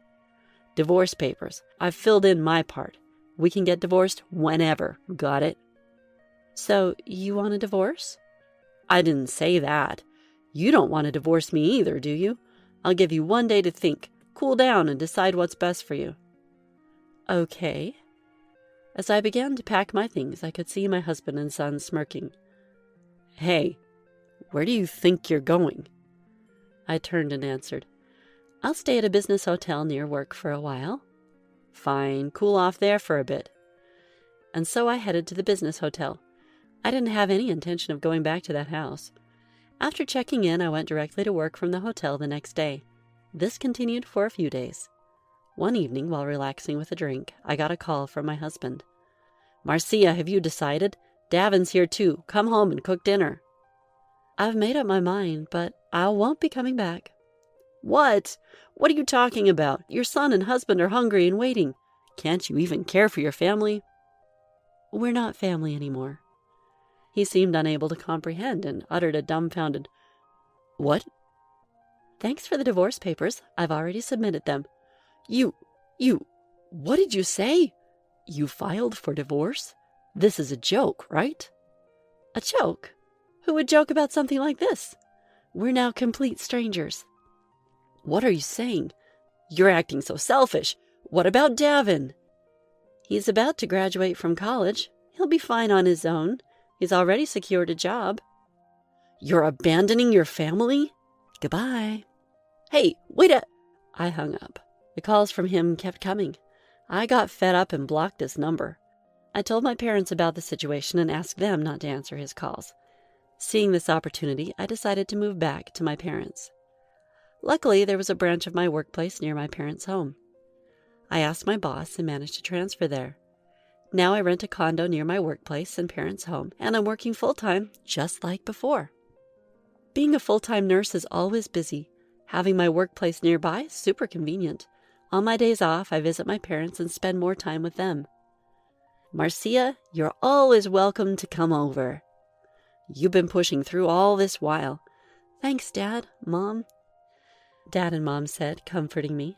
Divorce papers. I've filled in my part. We can get divorced whenever. Got it? So, you want a divorce? I didn't say that. You don't want to divorce me either, do you? I'll give you 1 day to think, cool down, and decide what's best for you. Okay. As I began to pack my things, I could see my husband and son smirking. Hey, where do you think you're going? I turned and answered, I'll stay at a business hotel near work for a while. Fine, cool off there for a bit. And so I headed to the business hotel. I didn't have any intention of going back to that house. After checking in, I went directly to work from the hotel the next day. This continued for a few days. One evening, while relaxing with a drink, I got a call from my husband. Marcia, have you decided? Davin's here too. Come home and cook dinner. I've made up my mind, but I won't be coming back. What? What are you talking about? Your son and husband are hungry and waiting. Can't you even care for your family? We're not family anymore. He seemed unable to comprehend and uttered a dumbfounded, What? Thanks for the divorce papers. I've already submitted them. What did you say? You filed for divorce? This is a joke, right? A joke? Who would joke about something like this? We're now complete strangers. What are you saying? You're acting so selfish. What about Davin? He's about to graduate from college. He'll be fine on his own. He's already secured a job. You're abandoning your family? Goodbye. Hey, wait a... I hung up. The calls from him kept coming. I got fed up and blocked his number. I told my parents about the situation and asked them not to answer his calls. Seeing this opportunity, I decided to move back to my parents. Luckily, there was a branch of my workplace near my parents' home. I asked my boss and managed to transfer there. Now I rent a condo near my workplace and parents' home, and I'm working full-time, just like before. Being a full-time nurse is always busy. Having my workplace nearby is super convenient. On my days off, I visit my parents and spend more time with them. Marcia, you're always welcome to come over. You've been pushing through all this while. Thanks, Dad, Mom. Dad and Mom said, comforting me.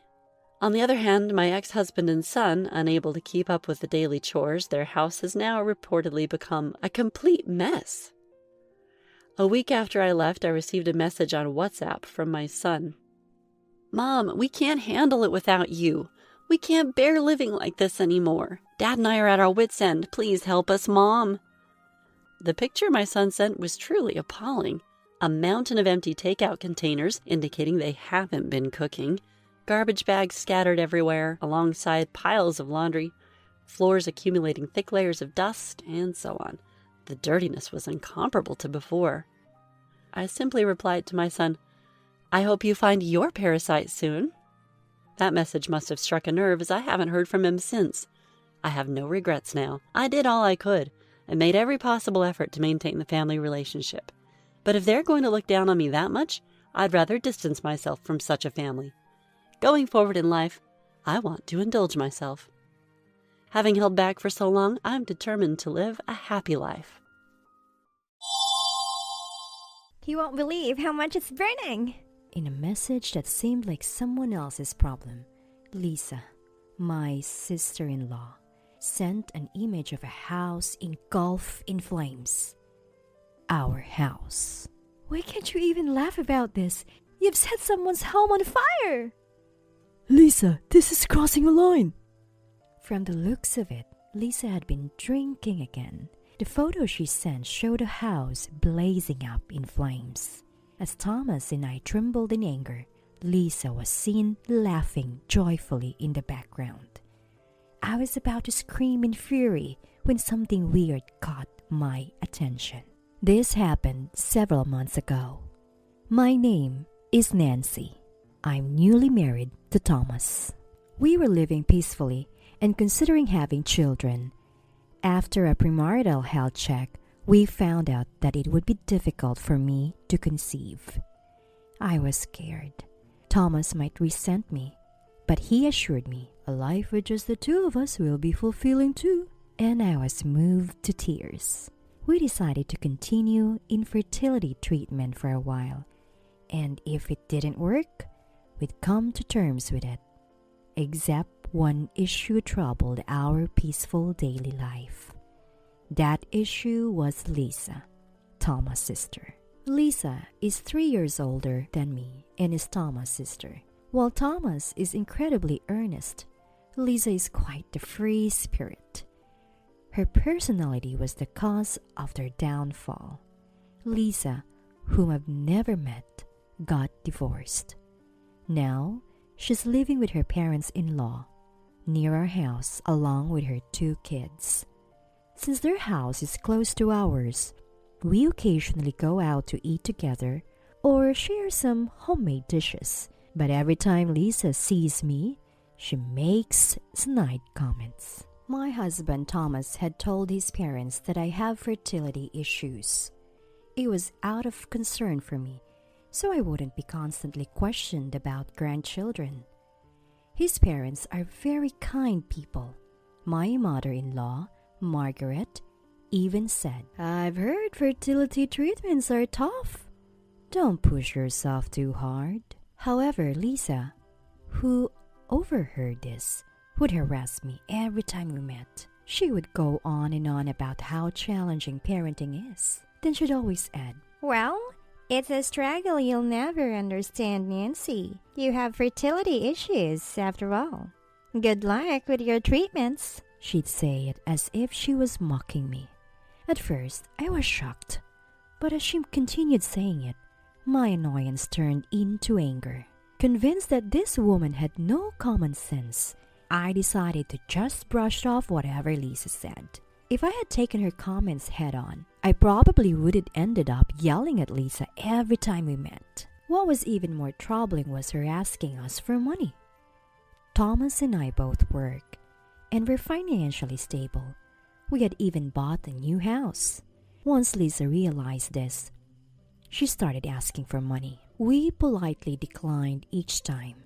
On the other hand, my ex-husband and son, unable to keep up with the daily chores, their house has now reportedly become a complete mess. A week after I left, I received a message on WhatsApp from my son. Mom, we can't handle it without you. We can't bear living like this anymore. Dad and I are at our wits' end. Please help us, Mom. The picture my son sent was truly appalling. A mountain of empty takeout containers indicating they haven't been cooking, garbage bags scattered everywhere alongside piles of laundry, floors accumulating thick layers of dust, and so on. The dirtiness was incomparable to before. I simply replied to my son, I hope you find your parasite soon. That message must have struck a nerve, as I haven't heard from him since. I have no regrets now. I did all I could and made every possible effort to maintain the family relationship. But if they're going to look down on me that much, I'd rather distance myself from such a family. Going forward in life, I want to indulge myself. Having held back for so long, I'm determined to live a happy life. You won't believe how much it's burning. In a message that seemed like someone else's problem, Lisa, my sister-in-law, sent an image of a house engulfed in flames. Our house. Why can't you even laugh about this? You've set someone's home on fire. Lisa, this is crossing a line. From the looks of it, Lisa had been drinking again. The photo she sent showed a house blazing up in flames. As Thomas and I trembled in anger, Lisa was seen laughing joyfully in the background. I was about to scream in fury when something weird caught my attention. This happened several months ago. My name is Nancy. I'm newly married to Thomas. We were living peacefully and considering having children. After a premarital health check, we found out that it would be difficult for me to conceive. I was scared. Thomas might resent me, but he assured me a life with just the two of us will be fulfilling too, and I was moved to tears. We decided to continue infertility treatment for a while, and if it didn't work, we'd come to terms with it. Except one issue troubled our peaceful daily life. That issue was Lisa, Thomas' sister. Lisa is 3 years older than me and is Thomas' sister. While Thomas is incredibly earnest, Lisa is quite the free spirit. Her personality was the cause of their downfall. Lisa, whom I've never met, got divorced. Now, she's living with her parents-in-law near our house along with her 2 kids. Since their house is close to ours, we occasionally go out to eat together or share some homemade dishes. But every time Lisa sees me, she makes snide comments. My husband Thomas had told his parents that I have fertility issues. It was out of concern for me, so I wouldn't be constantly questioned about grandchildren. His parents are very kind people. My mother-in-law, Margaret, even said, "I've heard fertility treatments are tough. Don't push yourself too hard." However, Lisa, who overheard this, would harass me every time we met. She would go on and on about how challenging parenting is. Then she'd always add, "Well, it's a struggle you'll never understand, Nancy. You have fertility issues, after all. Good luck with your treatments." She'd say it as if she was mocking me. At first, I was shocked, but as she continued saying it, my annoyance turned into anger. Convinced that this woman had no common sense, I decided to just brush off whatever Lisa said. If I had taken her comments head on, I probably would have ended up yelling at Lisa every time we met. What was even more troubling was her asking us for money. Thomas and I both work, and we're financially stable. We had even bought a new house. Once Lisa realized this, she started asking for money. We politely declined each time,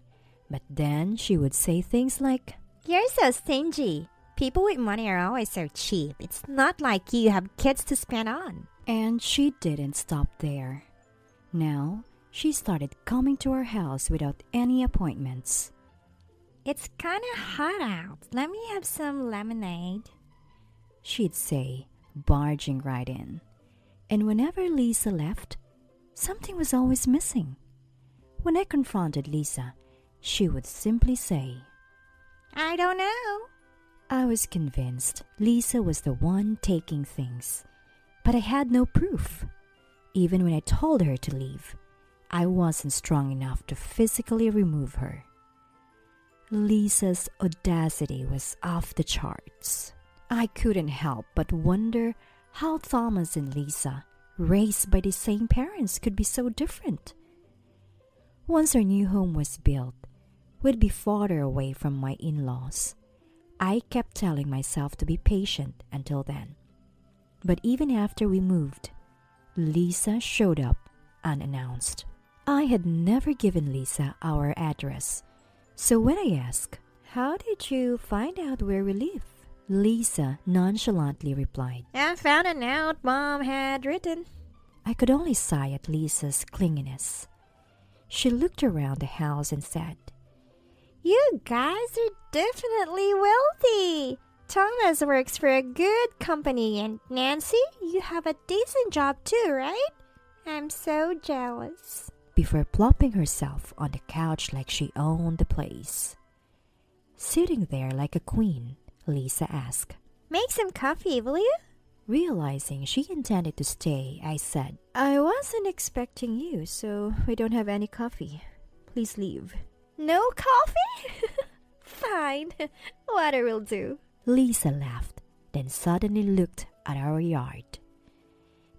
but then she would say things like, "You're so stingy. People with money are always so cheap. It's not like you have kids to spend on." And she didn't stop there. Now, she started coming to our house without any appointments. "It's kind of hot out. Let me have some lemonade," she'd say, barging right in. And whenever Lisa left, something was always missing. When I confronted Lisa, she would simply say, "I don't know." I was convinced Lisa was the one taking things, but I had no proof. Even when I told her to leave, I wasn't strong enough to physically remove her. Lisa's audacity was off the charts. I couldn't help but wonder how Thomas and Lisa, raised by the same parents, could be so different. Once our new home was built, we'd be farther away from my in-laws. I kept telling myself to be patient until then. But even after we moved, Lisa showed up unannounced. I had never given Lisa our address, so when I asked, "How did you find out where we live?" Lisa nonchalantly replied, "I found a note Mom had written." I could only sigh at Lisa's clinginess. She looked around the house and said, "You guys are definitely wealthy. Thomas works for a good company, and Nancy, you have a decent job too, right? I'm so jealous." Before plopping herself on the couch like she owned the place. Sitting there like a queen, Lisa asked, "Make some coffee, will you?" Realizing she intended to stay, I said, "I wasn't expecting you, so we don't have any coffee. Please leave." "No coffee?" "Fine. Water will do." Lisa laughed, then suddenly looked at our yard.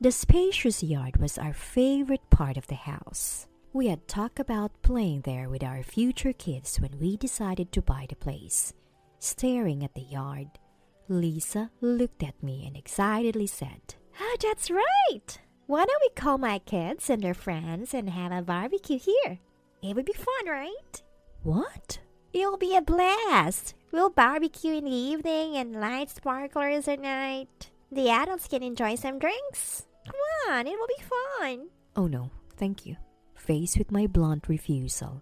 The spacious yard was our favorite part of the house. We had talked about playing there with our future kids when we decided to buy the place. Staring at the yard, Lisa looked at me and excitedly said, "Oh, that's right. Why don't we call my kids and their friends and have a barbecue here? It would be fun, right?" "What?" "It'll be a blast. We'll barbecue in the evening and light sparklers at night. The adults can enjoy some drinks. Come on, it will be fun." "Oh no, thank you." Faced with my blunt refusal,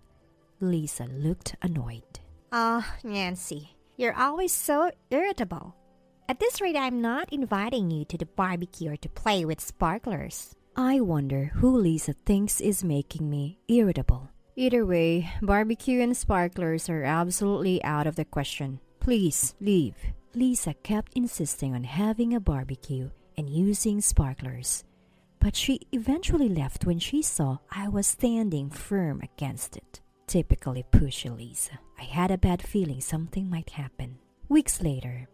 Lisa looked annoyed. "Oh, Nancy, you're always so irritable. At this rate, I'm not inviting you to the barbecue or to play with sparklers. I wonder who Lisa thinks is making me irritable. Either way, barbecue and sparklers are absolutely out of the question. Please leave. Lisa kept insisting on having a barbecue and using sparklers, but she eventually left when she saw I was standing firm against it. Typically pushy Lisa. I had a bad feeling something might happen. Weeks later,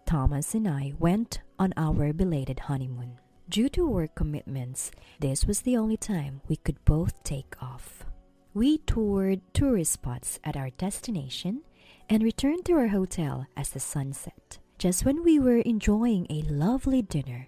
Thomas and I went on our belated honeymoon. Due to work commitments, this was the only time we could both take off. We toured tourist spots at our destination and returned to our hotel as the sun set. Just when we were enjoying a lovely dinner,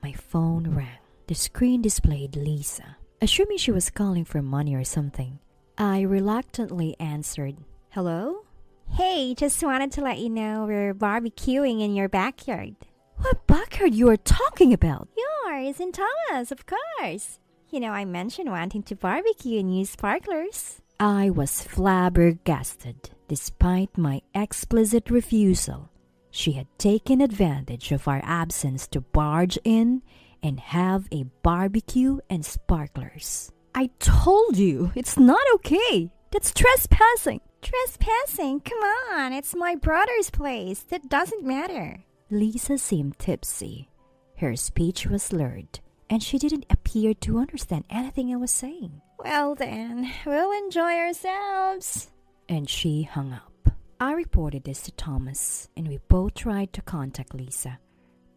my phone rang. The screen displayed Lisa. Assuming she was calling for money or something, I reluctantly answered, "Hello?" Hey, just wanted to let you know we're barbecuing in your backyard. What backyard you are talking about? Yours and Thomas, of course. You know, I mentioned wanting to barbecue and use sparklers. I was flabbergasted. Despite my explicit refusal, she had taken advantage of our absence to barge in and have a barbecue and sparklers. I told you, it's not okay. That's trespassing. Trespassing? Come on, it's my brother's place. That doesn't matter. Lisa seemed tipsy. Her speech was slurred, and she didn't appear to understand anything I was saying. Well then, we'll enjoy ourselves. And she hung up. I reported this to Thomas, and we both tried to contact Lisa,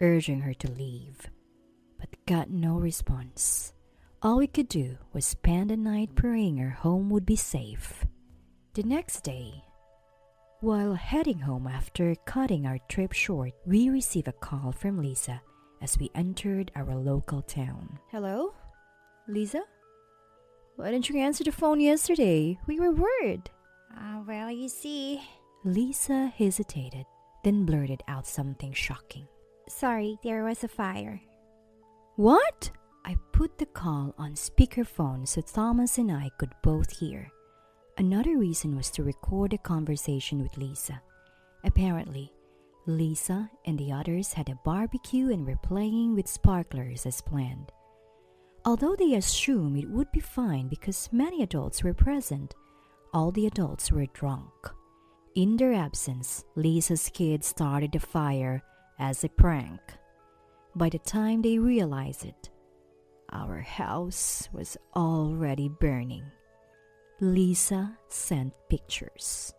urging her to leave, but got no response. All we could do was spend the night praying her home would be safe. The next day, while heading home after cutting our trip short, we received a call from Lisa as we entered our local town. Hello? Lisa? Why didn't you answer the phone yesterday? We were worried. Well, you see... Lisa hesitated, then blurted out something shocking. Sorry, there was a fire. What? I put the call on speakerphone so Thomas and I could both hear. Another reason was to record a conversation with Lisa. Apparently, Lisa and the others had a barbecue and were playing with sparklers as planned. Although they assumed it would be fine because many adults were present, all the adults were drunk. In their absence, Lisa's kids started the fire as a prank. By the time they realized it, our house was already burning. Lisa sent pictures.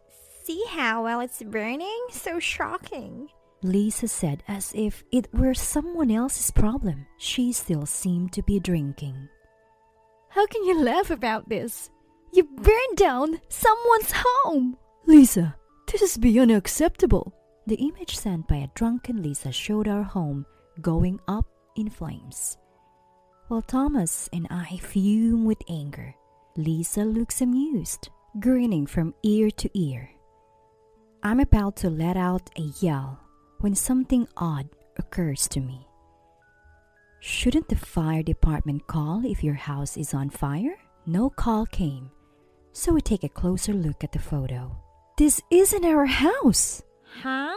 See how well it's burning? So shocking. Lisa said as if it were someone else's problem. She still seemed to be drinking. How can you laugh about this? You burned down someone's home! Lisa, this is beyond acceptable. The image sent by a drunken Lisa showed our home going up in flames. While Thomas and I fumed with anger, Lisa looks amused, grinning from ear to ear. I'm about to let out a yell when something odd occurs to me. Shouldn't the fire department call if your house is on fire? No call came, so we take a closer look at the photo. This isn't our house! Huh?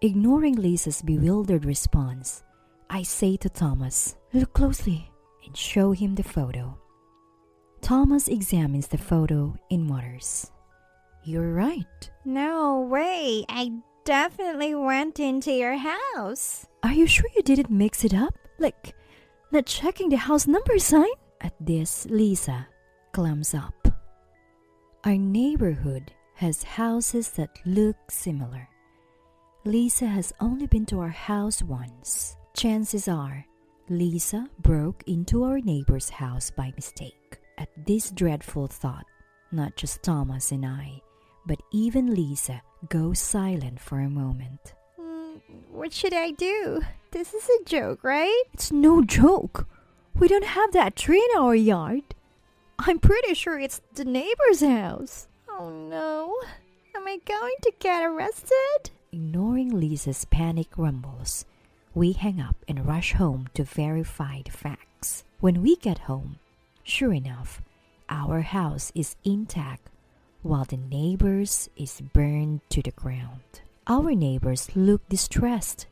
Ignoring Lisa's bewildered response, I say to Thomas, "Look closely," and show him the photo. Thomas examines the photo and mutters, "You're right." No way. I definitely went into your house. Are you sure you didn't mix it up? Like, not checking the house number sign? At this, Lisa clams up. Our neighborhood has houses that look similar. Lisa has only been to our house once. Chances are, Lisa broke into our neighbor's house by mistake. At this dreadful thought, not just Thomas and I, but even Lisa goes silent for a moment. What should I do? This is a joke, right? It's no joke. We don't have that tree in our yard. I'm pretty sure it's the neighbor's house. Oh no. Am I going to get arrested? Ignoring Lisa's panic rumbles, we hang up and rush home to verify the facts. When we get home, sure enough, our house is intact while the neighbor's is burned to the ground. Our neighbors look distressed.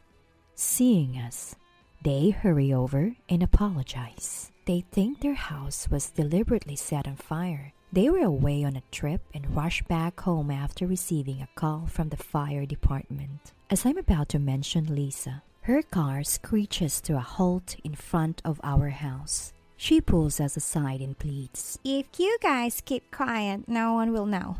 Seeing us, they hurry over and apologize. They think their house was deliberately set on fire. They were away on a trip and rushed back home after receiving a call from the fire department. As I'm about to mention Lisa, her car screeches to a halt in front of our house. She pulls us aside and pleads, If you guys keep quiet, no one will know.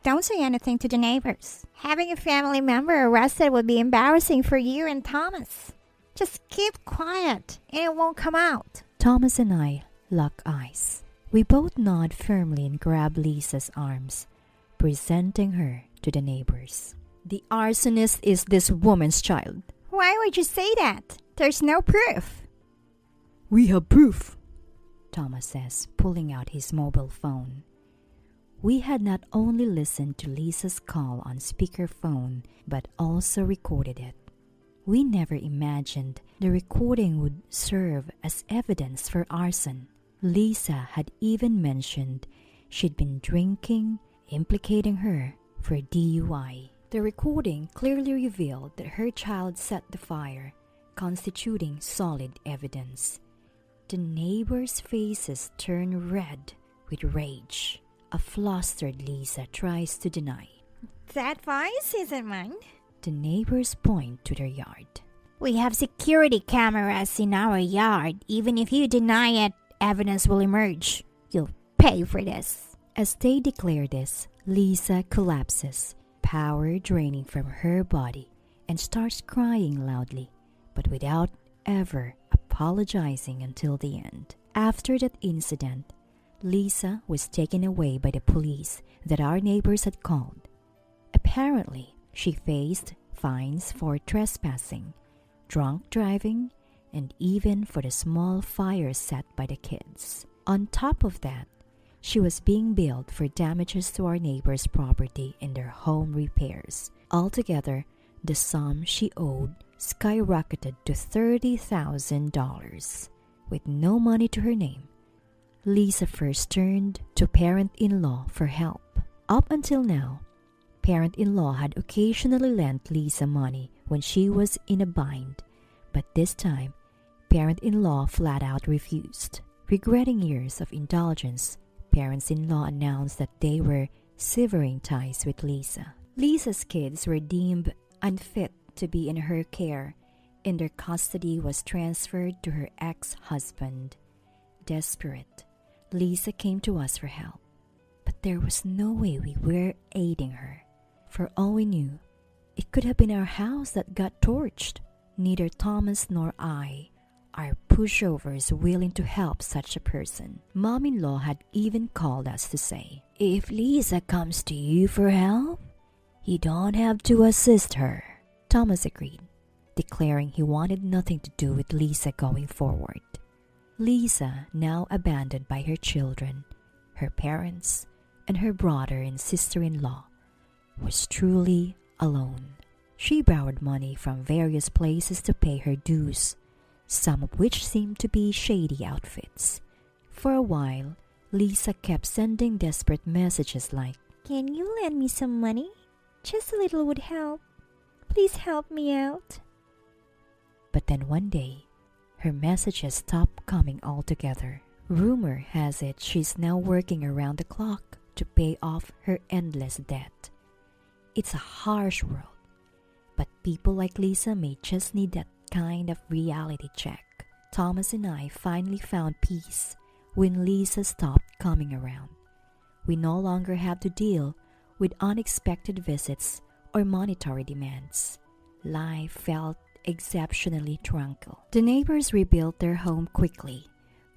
Don't say anything to the neighbors. Having a family member arrested would be embarrassing for you and Thomas. Just keep quiet and it won't come out. Thomas and I lock eyes. We both nod firmly and grab Lisa's arms, presenting her to the neighbors. The arsonist is this woman's child. Why would you say that? There's no proof. We have proof, Thomas says, pulling out his mobile phone. We had not only listened to Lisa's call on speakerphone, but also recorded it. We never imagined the recording would serve as evidence for arson. Lisa had even mentioned she'd been drinking, implicating her for DUI. The recording clearly revealed that her child set the fire, constituting solid evidence. The neighbors' faces turn red with rage. A flustered Lisa tries to deny. That voice isn't mine. The neighbors point to their yard. We have security cameras in our yard. Even if you deny it, evidence will emerge. You'll pay for this. As they declare this, Lisa collapses, power draining from her body, and starts crying loudly, but without ever apologizing until the end. After that incident, Lisa was taken away by the police that our neighbors had called. Apparently, she faced fines for trespassing, drunk driving, and even for the small fires set by the kids. On top of that, she was being billed for damages to our neighbors' property and their home repairs. Altogether, the sum she owed skyrocketed to $30,000. With no money to her name, Lisa first turned to parent-in-law for help. Up until now, parent-in-law had occasionally lent Lisa money when she was in a bind, but this time, parent-in-law flat out refused. Regretting years of indulgence, parents-in-law announced that they were severing ties with Lisa. Lisa's kids were deemed unfit to be in her care, and their custody was transferred to her ex-husband. Desperate, Lisa came to us for help, but there was no way we were aiding her. For all we knew, it could have been our house that got torched. Neither Thomas nor I are pushovers willing to help such a person. Mom-in-law had even called us to say, if Lisa comes to you for help, you don't have to assist her. Thomas agreed, declaring he wanted nothing to do with Lisa going forward. Lisa, now abandoned by her children, her parents, and her brother and sister-in-law, was truly alone. She borrowed money from various places to pay her dues, some of which seemed to be shady outfits. For a while, Lisa kept sending desperate messages like, Can you lend me some money? Just a little would help. Please help me out. But then one day, her messages stopped coming altogether. Rumor has it she's now working around the clock to pay off her endless debt. It's a harsh world, but people like Lisa may just need that kind of reality check. Thomas and I finally found peace when Lisa stopped coming around. We no longer had to deal with unexpected visits or monetary demands. Life felt exceptionally tranquil. The neighbors rebuilt their home quickly.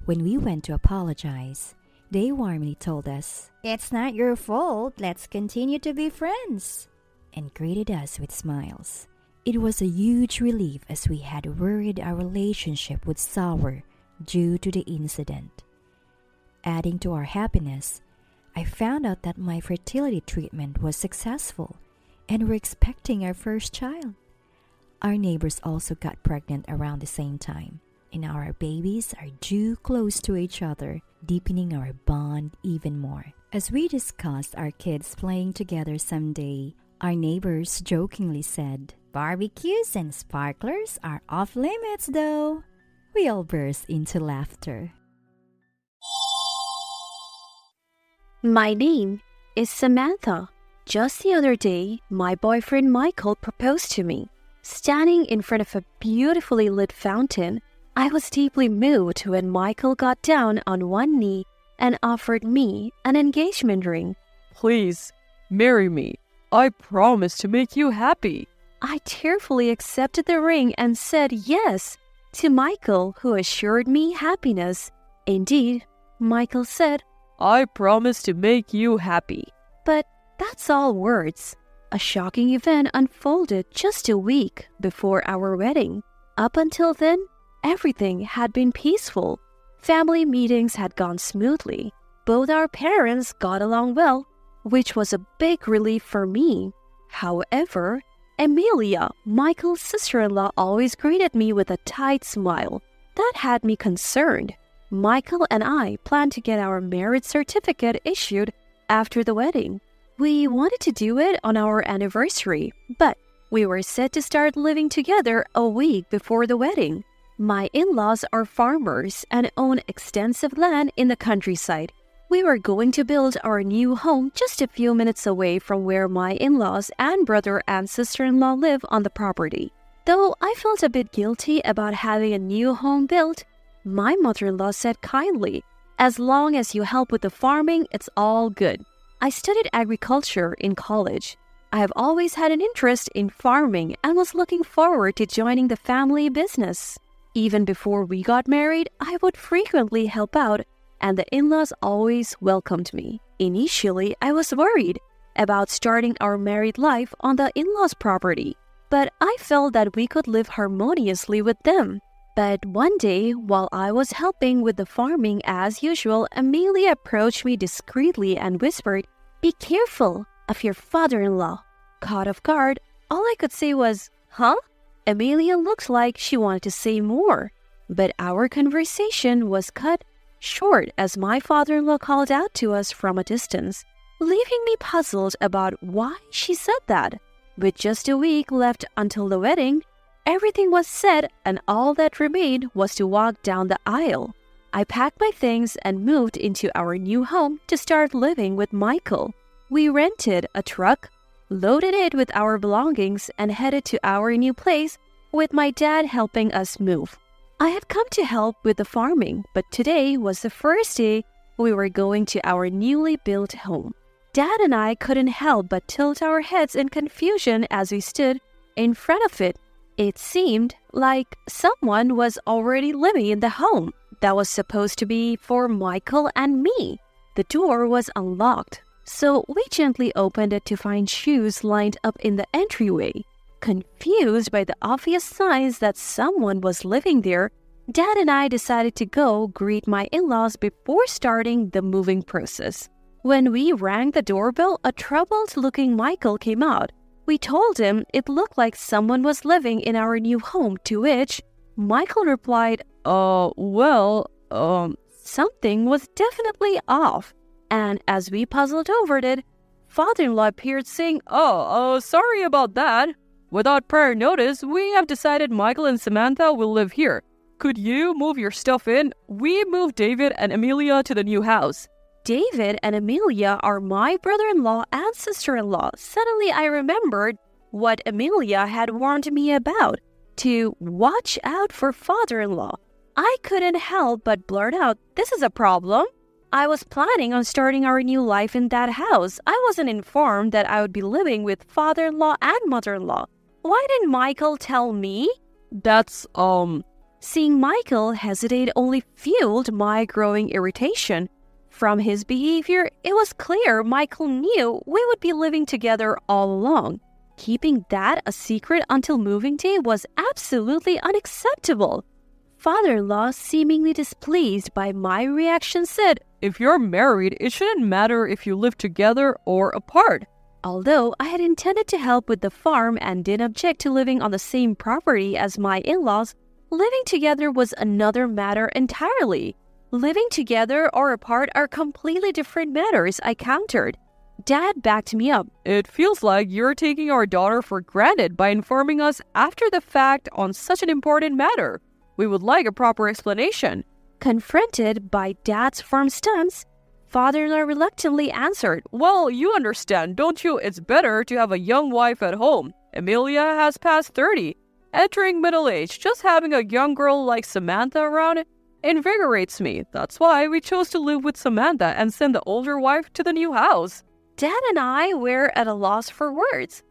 When we went to apologize, they warmly told us, It's not your fault. Let's continue to be friends. And greeted us with smiles. It was a huge relief as we had worried our relationship would sour due to the incident. Adding to our happiness, I found out that my fertility treatment was successful and we're expecting our first child. Our neighbors also got pregnant around the same time, and our babies are due close to each other, deepening our bond even more. As we discussed our kids playing together someday, our neighbors jokingly said, Barbecues and sparklers are off limits though. We all burst into laughter. My name is Samantha. Just the other day, my boyfriend Michael proposed to me. Standing in front of a beautifully lit fountain, I was deeply moved when Michael got down on one knee and offered me an engagement ring. Please, marry me. I promise to make you happy. I tearfully accepted the ring and said yes to Michael, who assured me happiness. Indeed, Michael said, I promise to make you happy. But that's all words. A shocking event unfolded just a week before our wedding. Up until then, everything had been peaceful. Family meetings had gone smoothly. Both our parents got along well, which was a big relief for me. However, Amelia, Michael's sister-in-law, always greeted me with a tight smile. That had me concerned. Michael and I planned to get our marriage certificate issued after the wedding. We wanted to do it on our anniversary, but we were set to start living together a week before the wedding. My in-laws are farmers and own extensive land in the countryside. We were going to build our new home just a few minutes away from where my in-laws and brother and sister-in-law live on the property. Though I felt a bit guilty about having a new home built, my mother-in-law said kindly, "As long as you help with the farming, it's all good." I studied agriculture in college. I have always had an interest in farming and was looking forward to joining the family business. Even before we got married, I would frequently help out, and the in-laws always welcomed me. Initially, I was worried about starting our married life on the in-laws' property, but I felt that we could live harmoniously with them. But one day, while I was helping with the farming as usual, Amelia approached me discreetly and whispered, "Be careful of your father-in-law." Caught off guard, all I could say was, "Huh?" Amelia looked like she wanted to say more, but our conversation was cut short as my father-in-law called out to us from a distance, leaving me puzzled about why she said that. With just a week left until the wedding, everything was set and all that remained was to walk down the aisle. I packed my things and moved into our new home to start living with Michael. We rented a truck, loaded it with our belongings, and headed to our new place with my dad helping us move. I had come to help with the farming, but today was the first day we were going to our newly built home. Dad and I couldn't help but tilt our heads in confusion as we stood in front of it. It seemed like someone was already living in the home that was supposed to be for Michael and me. The door was unlocked, so we gently opened it to find shoes lined up in the entryway. Confused by the obvious signs that someone was living there, Dad and I decided to go greet my in-laws before starting the moving process. When we rang the doorbell, a troubled-looking Michael came out. We told him it looked like someone was living in our new home, to which Michael replied, something was definitely off. And as we puzzled over it, father-in-law appeared saying, sorry about that. Without prior notice, we have decided Michael and Samantha will live here. Could you move your stuff in? We moved David and Amelia to the new house. David and Amelia are my brother-in-law and sister-in-law. Suddenly I remembered what Amelia had warned me about, to watch out for father-in-law. I couldn't help but blurt out, "This is a problem." I was planning on starting our new life in that house. I wasn't informed that I would be living with father-in-law and mother-in-law. Why didn't Michael tell me? Seeing Michael hesitate only fueled my growing irritation. From his behavior, it was clear Michael knew we would be living together all along. Keeping that a secret until moving day was absolutely unacceptable. Father-in-law, seemingly displeased by my reaction, said, "If you're married, it shouldn't matter if you live together or apart." Although I had intended to help with the farm and didn't object to living on the same property as my in-laws, living together was another matter entirely. Living together or apart are completely different matters, I countered. Dad backed me up. "It feels like you're taking our daughter for granted by informing us after the fact on such an important matter. We would like a proper explanation." Confronted by Dad's firm stance, father-in-law reluctantly answered, Well, you understand, don't you? It's better to have a young wife at home. Amelia has passed 30, entering middle age. Just having a young girl like Samantha around invigorates me. That's why we chose to live with Samantha and send the older wife to the new house. Dad and I were at a loss for words.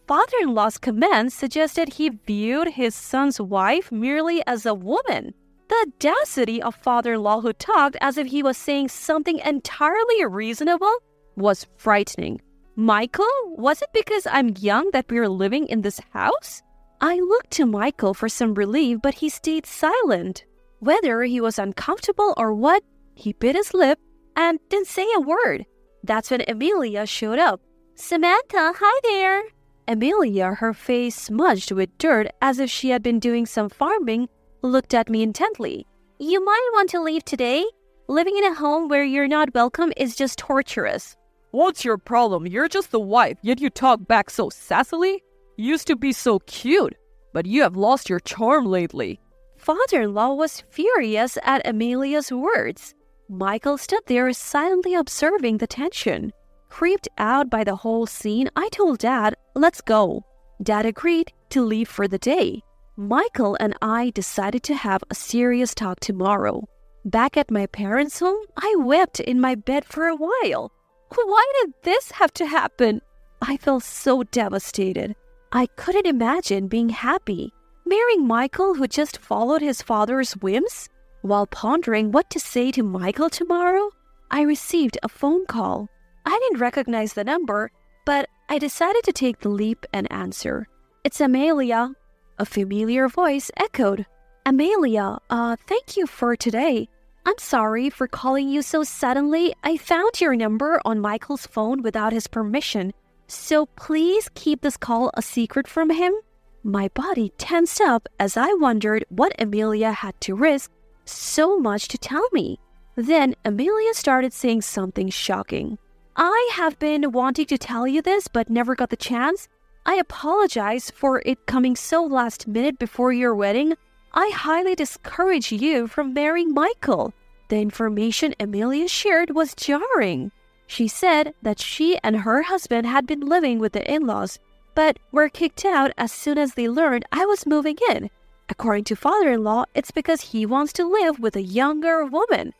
Father-in-law's comments suggested he viewed his son's wife merely as a woman. The audacity of father-in-law who talked as if he was saying something entirely reasonable was frightening. Michael, was it because I'm young that we're living in this house? I looked to Michael for some relief, but he stayed silent. Whether he was uncomfortable or what, he bit his lip and didn't say a word. That's when Amelia showed up. Samantha, hi there. Amelia, her face smudged with dirt as if she had been doing some farming, looked at me intently. You might want to leave today. Living in a home where you're not welcome is just torturous. What's your problem? You're just the wife, yet you talk back so sassily? You used to be so cute, but you have lost your charm lately. Father-in-law was furious at Amelia's words. Michael stood there silently observing the tension. Creeped out by the whole scene, I told Dad, let's go. Dad agreed to leave for the day. Michael and I decided to have a serious talk tomorrow. Back at my parents' home, I wept in my bed for a while. Why did this have to happen? I felt so devastated. I couldn't imagine being happy, marrying Michael who just followed his father's whims. While pondering what to say to Michael tomorrow, I received a phone call. I didn't recognize the number, but I decided to take the leap and answer. It's Amelia. A familiar voice echoed. Amelia, thank you for today. I'm sorry for calling you so suddenly. I found your number on Michael's phone without his permission, so please keep this call a secret from him. My body tensed up as I wondered what Amelia had to risk so much to tell me. Then Amelia started saying something shocking. I have been wanting to tell you this but never got the chance. I apologize for it coming so last minute before your wedding. I highly discourage you from marrying Michael. The information Amelia shared was jarring. She said that she and her husband had been living with the in-laws, but were kicked out as soon as they learned I was moving in. According to father-in-law, it's because he wants to live with a younger woman.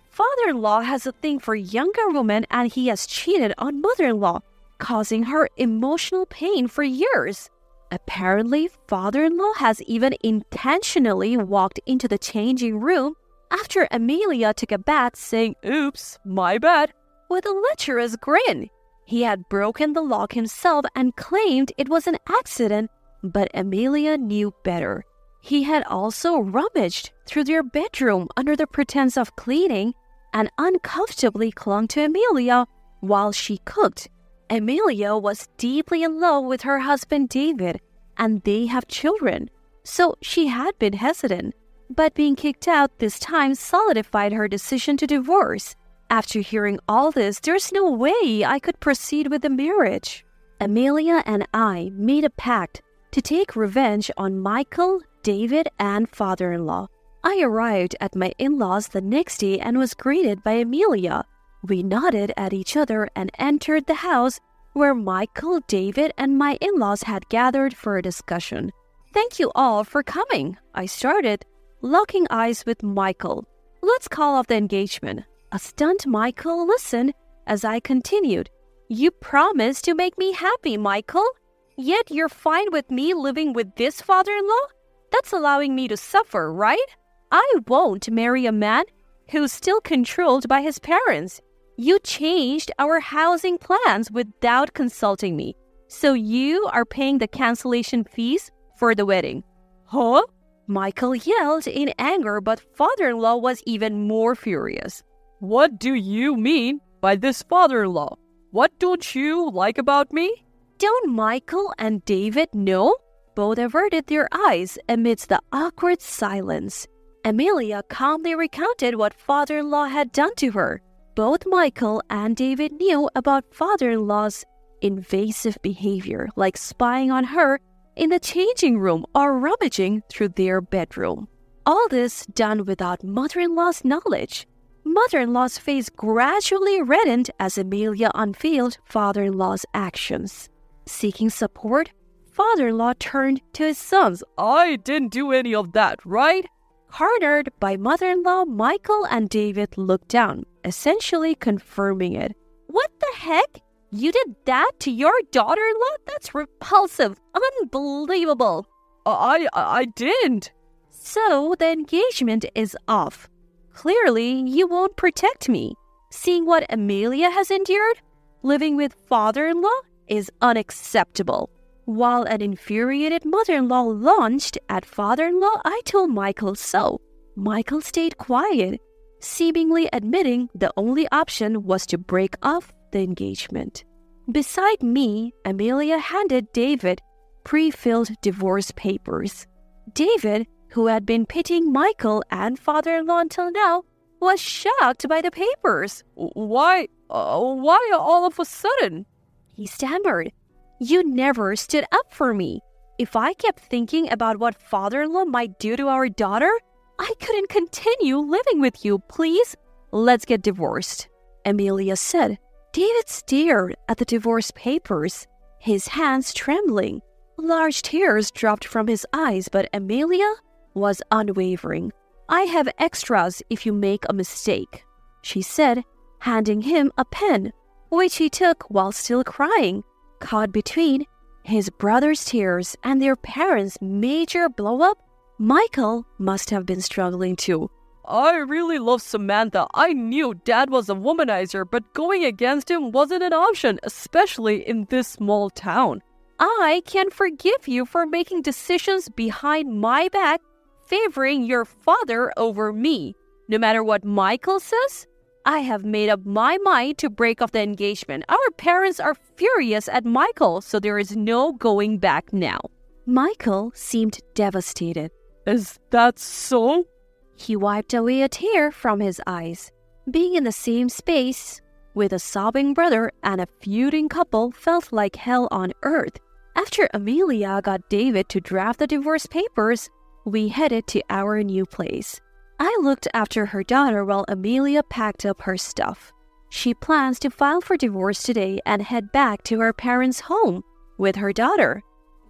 Father-in-law has a thing for younger women and he has cheated on mother-in-law, causing her emotional pain for years. Apparently, father-in-law has even intentionally walked into the changing room after Amelia took a bath saying, "Oops, my bad," with a lecherous grin. He had broken the lock himself and claimed it was an accident, but Amelia knew better. He had also rummaged through their bedroom under the pretense of cleaning and uncomfortably clung to Amelia while she cooked. Amelia was deeply in love with her husband David, and they have children, so she had been hesitant. But being kicked out this time solidified her decision to divorce. After hearing all this, there's no way I could proceed with the marriage. Amelia and I made a pact to take revenge on Michael, David, and father-in-law. I arrived at my in-laws the next day and was greeted by Amelia. We nodded at each other and entered the house where Michael, David, and my in-laws had gathered for a discussion. Thank you all for coming, I started, locking eyes with Michael. Let's call off the engagement. A stunned Michael listened as I continued. You promised to make me happy, Michael. Yet you're fine with me living with this father-in-law? That's allowing me to suffer, right? I won't marry a man who's still controlled by his parents. You changed our housing plans without consulting me. So you are paying the cancellation fees for the wedding. Huh? Michael yelled in anger, but father-in-law was even more furious. What do you mean by this father-in-law? What don't you like about me? Don't Michael and David know? Both averted their eyes amidst the awkward silence. Amelia calmly recounted what father-in-law had done to her. Both Michael and David knew about father-in-law's invasive behavior, like spying on her in the changing room or rummaging through their bedroom. All this done without mother-in-law's knowledge. Mother-in-law's face gradually reddened as Amelia unveiled father-in-law's actions. Seeking support, father-in-law turned to his sons. I didn't do any of that, right? Cornered by mother-in-law, Michael and David looked down, essentially confirming it. What the heck? You did that to your daughter-in-law? That's repulsive. Unbelievable. I didn't. So the engagement is off. Clearly, you won't protect me. Seeing what Amelia has endured, living with father-in-law is unacceptable. While an infuriated mother-in-law launched at father-in-law, I told Michael so. Michael stayed quiet, seemingly admitting the only option was to break off the engagement. Beside me, Amelia handed David pre-filled divorce papers. David, who had been pitying Michael and father-in-law until now, was shocked by the papers. Why all of a sudden? He stammered. You never stood up for me. If I kept thinking about what father-in-law might do to our daughter, I couldn't continue living with you. Please, let's get divorced, Amelia said. David stared at the divorce papers, his hands trembling. Large tears dropped from his eyes, but Amelia was unwavering. I have extras if you make a mistake, she said, handing him a pen, which he took while still crying. Caught between his brother's tears and their parents' major blow-up, Michael must have been struggling too. I really love Samantha. I knew Dad was a womanizer, but going against him wasn't an option, especially in this small town. I can forgive you for making decisions behind my back, favoring your father over me. No matter what Michael says, I have made up my mind to break off the engagement. Our parents are furious at Michael, so there is no going back now. Michael seemed devastated. Is that so? He wiped away a tear from his eyes. Being in the same space with a sobbing brother and a feuding couple felt like hell on earth. After Amelia got David to draft the divorce papers, we headed to our new place. I looked after her daughter while Amelia packed up her stuff. She plans to file for divorce today and head back to her parents' home with her daughter.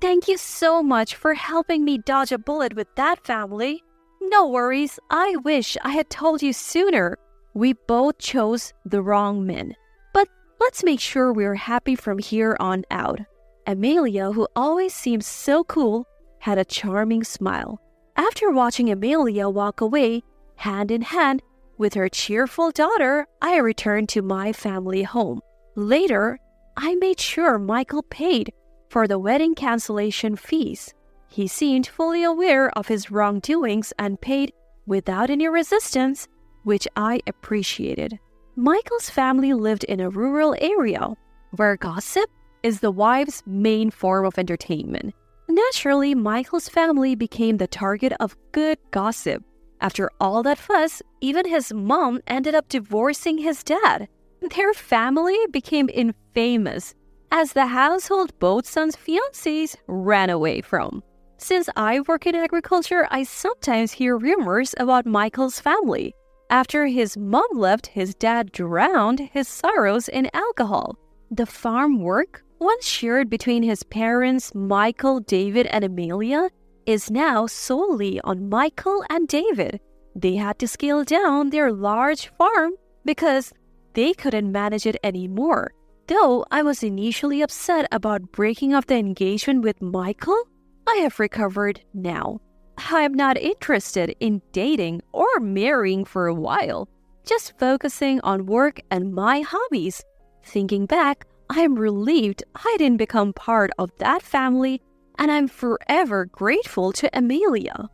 Thank you so much for helping me dodge a bullet with that family. No worries, I wish I had told you sooner. We both chose the wrong men. But let's make sure we're happy from here on out. Amelia, who always seems so cool, had a charming smile. After watching Amelia walk away, hand in hand with her cheerful daughter, I returned to my family home. Later, I made sure Michael paid for the wedding cancellation fees. He seemed fully aware of his wrongdoings and paid without any resistance, which I appreciated. Michael's family lived in a rural area where gossip is the wife's main form of entertainment. Naturally, Michael's family became the target of good gossip. After all that fuss, even his mom ended up divorcing his dad. Their family became infamous as the household both sons' fiancés ran away from. Since I work in agriculture, I sometimes hear rumors about Michael's family. After his mom left, his dad drowned his sorrows in alcohol. The farm work, once shared between his parents, Michael, David, and Amelia, is now solely on Michael and David. They had to scale down their large farm because they couldn't manage it anymore. Though I was initially upset about breaking off the engagement with Michael, I have recovered now. I'm not interested in dating or marrying for a while, just focusing on work and my hobbies. Thinking back, I'm relieved I didn't become part of that family, and I'm forever grateful to Amelia.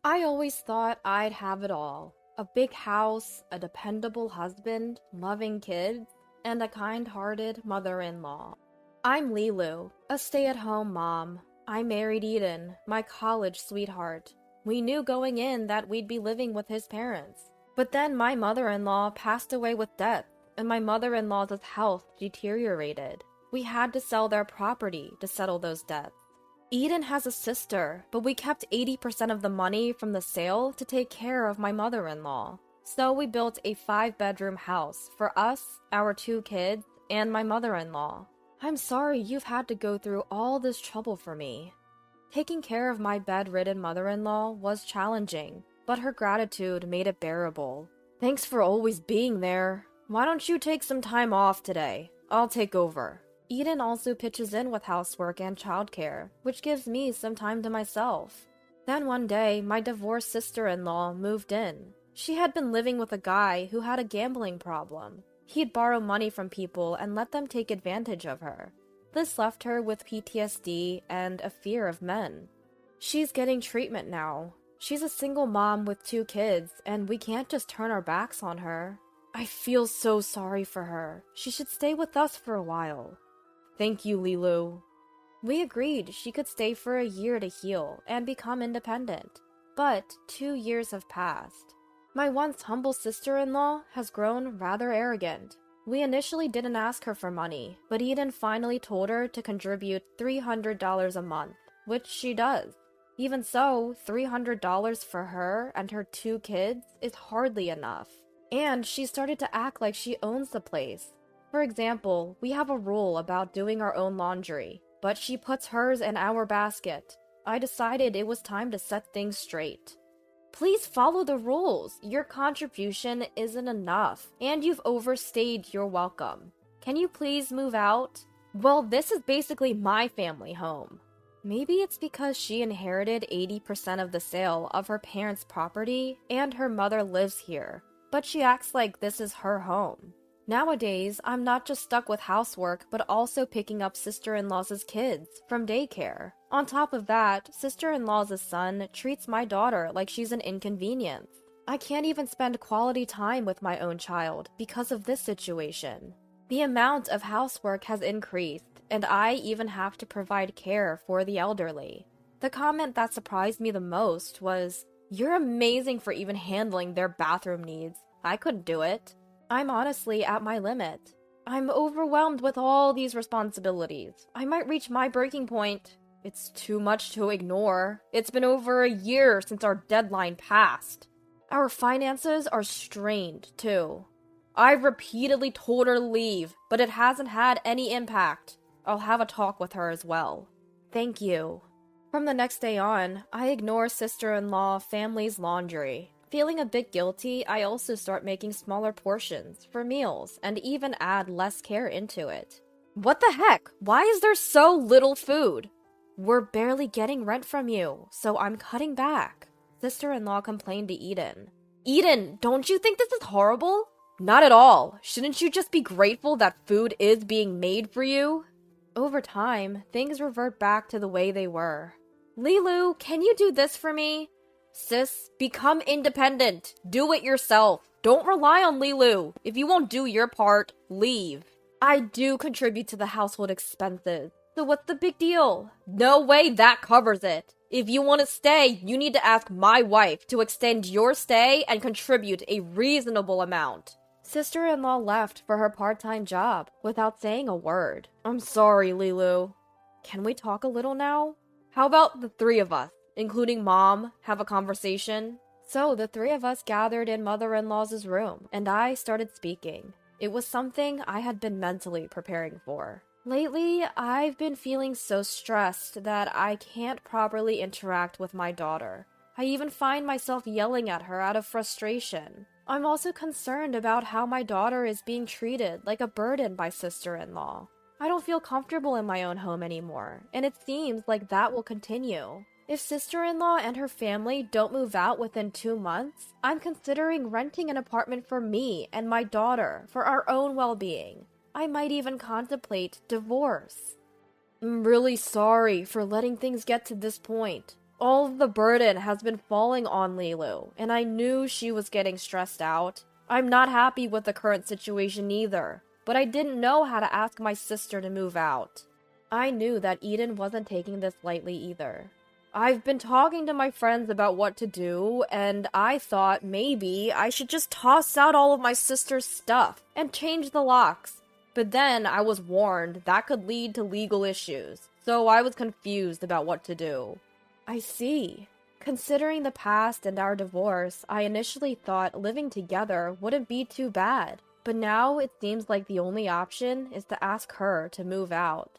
I always thought I'd have it all. A big house, a dependable husband, loving kids, and a kind-hearted mother-in-law. I'm Lilu, a stay-at-home mom. I married Eden, my college sweetheart. We knew going in that we'd be living with his parents. But then my mother-in-law passed away with death, and my mother-in-law's health deteriorated. We had to sell their property to settle those debts. Eden has a sister, but we kept 80% of the money from the sale to take care of my mother-in-law. So we built a 5-bedroom house for us, our 2 kids, and my mother-in-law. I'm sorry you've had to go through all this trouble for me. Taking care of my bedridden mother-in-law was challenging, but her gratitude made it bearable. Thanks for always being there. Why don't you take some time off today? I'll take over. Eden also pitches in with housework and childcare, which gives me some time to myself. Then one day, my divorced sister-in-law moved in. She had been living with a guy who had a gambling problem. He'd borrow money from people and let them take advantage of her. This left her with PTSD and a fear of men. She's getting treatment now. She's a single mom with 2 kids, and we can't just turn our backs on her. I feel so sorry for her. She should stay with us for a while. Thank you, Lilu. We agreed she could stay for a year to heal and become independent. But 2 years have passed. My once humble sister-in-law has grown rather arrogant. We initially didn't ask her for money, but Eden finally told her to contribute $300 a month, which she does. Even so, $300 for her and her 2 kids is hardly enough. And she started to act like she owns the place. For example, we have a rule about doing our own laundry, but she puts hers in our basket. I decided it was time to set things straight. Please follow the rules. Your contribution isn't enough, and you've overstayed your welcome. Can you please move out? Well, this is basically my family home. Maybe it's because she inherited 80% of the sale of her parents' property, and her mother lives here, but she acts like this is her home. Nowadays, I'm not just stuck with housework, but also picking up sister-in-law's kids from daycare. On top of that, sister-in-law's son treats my daughter like she's an inconvenience. I can't even spend quality time with my own child because of this situation. The amount of housework has increased, and I even have to provide care for the elderly. The comment that surprised me the most was, "You're amazing for even handling their bathroom needs. I couldn't do it." I'm honestly at my limit. I'm overwhelmed with all these responsibilities. I might reach my breaking point. It's too much to ignore. It's been over a year since our deadline passed. Our finances are strained, too. I've repeatedly told her to leave, but it hasn't had any impact. I'll have a talk with her as well. Thank you. From the next day on, I ignore sister-in-law family's laundry. Feeling a bit guilty, I also start making smaller portions for meals and even add less care into it. What the heck? Why is there so little food? We're barely getting rent from you, so I'm cutting back. Sister-in-law complained to Eden. Eden, don't you think this is horrible? Not at all. Shouldn't you just be grateful that food is being made for you? Over time, things revert back to the way they were. Lilu, can you do this for me? Sis, become independent. Do it yourself. Don't rely on Lilu. If you won't do your part, leave. I do contribute to the household expenses. So what's the big deal? No way that covers it. If you want to stay, you need to ask my wife to extend your stay and contribute a reasonable amount. Sister-in-law left for her part-time job without saying a word. I'm sorry, Lilu. Can we talk a little now? How about the 3 of us, including Mom, have a conversation? So the 3 of us gathered in mother-in-law's room, and I started speaking. It was something I had been mentally preparing for. Lately, I've been feeling so stressed that I can't properly interact with my daughter. I even find myself yelling at her out of frustration. I'm also concerned about how my daughter is being treated like a burden by sister-in-law. I don't feel comfortable in my own home anymore, and it seems like that will continue. If sister-in-law and her family don't move out within 2 months, I'm considering renting an apartment for me and my daughter for our own well-being. I might even contemplate divorce. I'm really sorry for letting things get to this point. All of the burden has been falling on Lilu, and I knew she was getting stressed out. I'm not happy with the current situation either, but I didn't know how to ask my sister to move out. I knew that Eden wasn't taking this lightly either. I've been talking to my friends about what to do, and I thought maybe I should just toss out all of my sister's stuff and change the locks. But then I was warned that could lead to legal issues, so I was confused about what to do. I see. Considering the past and our divorce, I initially thought living together wouldn't be too bad, but now it seems like the only option is to ask her to move out.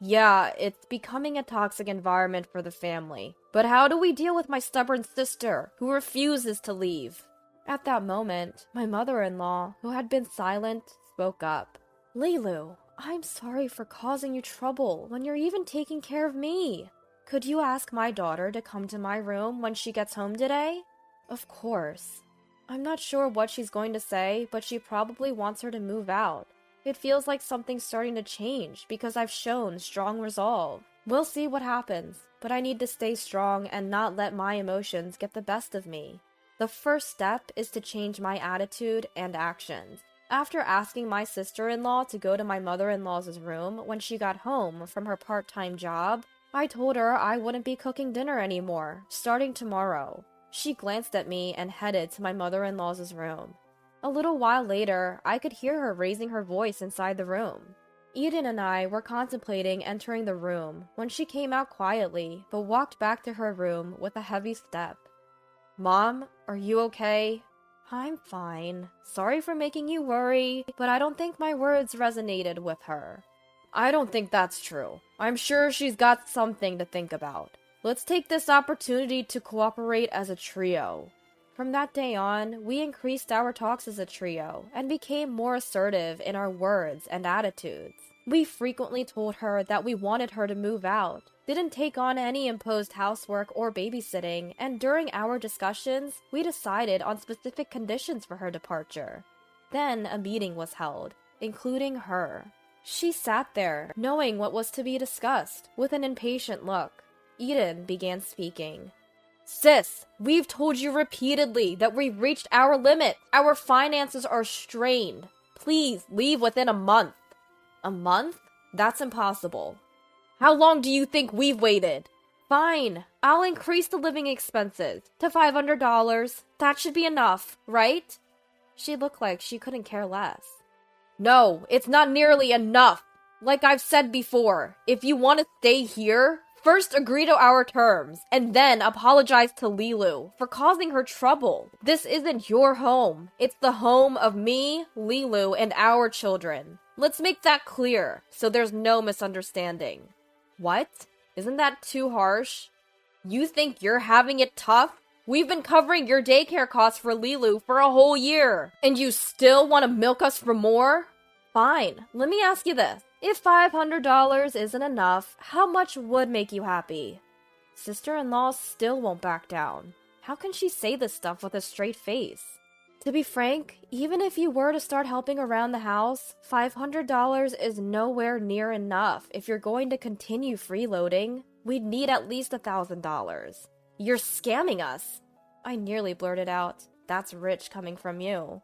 Yeah, it's becoming a toxic environment for the family, but how do we deal with my stubborn sister, who refuses to leave? At that moment, my mother-in-law, who had been silent, spoke up. Lilu, I'm sorry for causing you trouble when you're even taking care of me. Could you ask my daughter to come to my room when she gets home today? Of course. I'm not sure what she's going to say, but she probably wants her to move out. It feels like something's starting to change because I've shown strong resolve. We'll see what happens, but I need to stay strong and not let my emotions get the best of me. The first step is to change my attitude and actions. After asking my sister-in-law to go to my mother-in-law's room when she got home from her part-time job, I told her I wouldn't be cooking dinner anymore, starting tomorrow. She glanced at me and headed to my mother-in-law's room. A little while later, I could hear her raising her voice inside the room. Eden and I were contemplating entering the room when she came out quietly, but walked back to her room with a heavy step. Mom, are you okay? I'm fine. Sorry for making you worry, but I don't think my words resonated with her. I don't think that's true. I'm sure she's got something to think about. Let's take this opportunity to cooperate as a trio. From that day on, we increased our talks as a trio and became more assertive in our words and attitudes. We frequently told her that we wanted her to move out, didn't take on any imposed housework or babysitting, and during our discussions, we decided on specific conditions for her departure. Then a meeting was held, including her. She sat there, knowing what was to be discussed, with an impatient look. Eden began speaking. Sis, we've told you repeatedly that we've reached our limit. Our finances are strained. Please leave within a month. A month? That's impossible. How long do you think we've waited? Fine, I'll increase the living expenses to $500. That should be enough, right? She looked like she couldn't care less. No, it's not nearly enough. Like I've said before, if you want to stay here, first agree to our terms, and then apologize to Lilu for causing her trouble. This isn't your home. It's the home of me, Lilu, and our children. Let's make that clear, so there's no misunderstanding. What? Isn't that too harsh? You think you're having it tough? We've been covering your daycare costs for Lilu for a whole year, and you still want to milk us for more? Fine, let me ask you this. If $500 isn't enough, how much would make you happy? Sister-in-law still won't back down. How can she say this stuff with a straight face? To be frank, even if you were to start helping around the house, $500 is nowhere near enough if you're going to continue freeloading. We'd need at least $1,000. You're scamming us. I nearly blurted out. That's rich coming from you.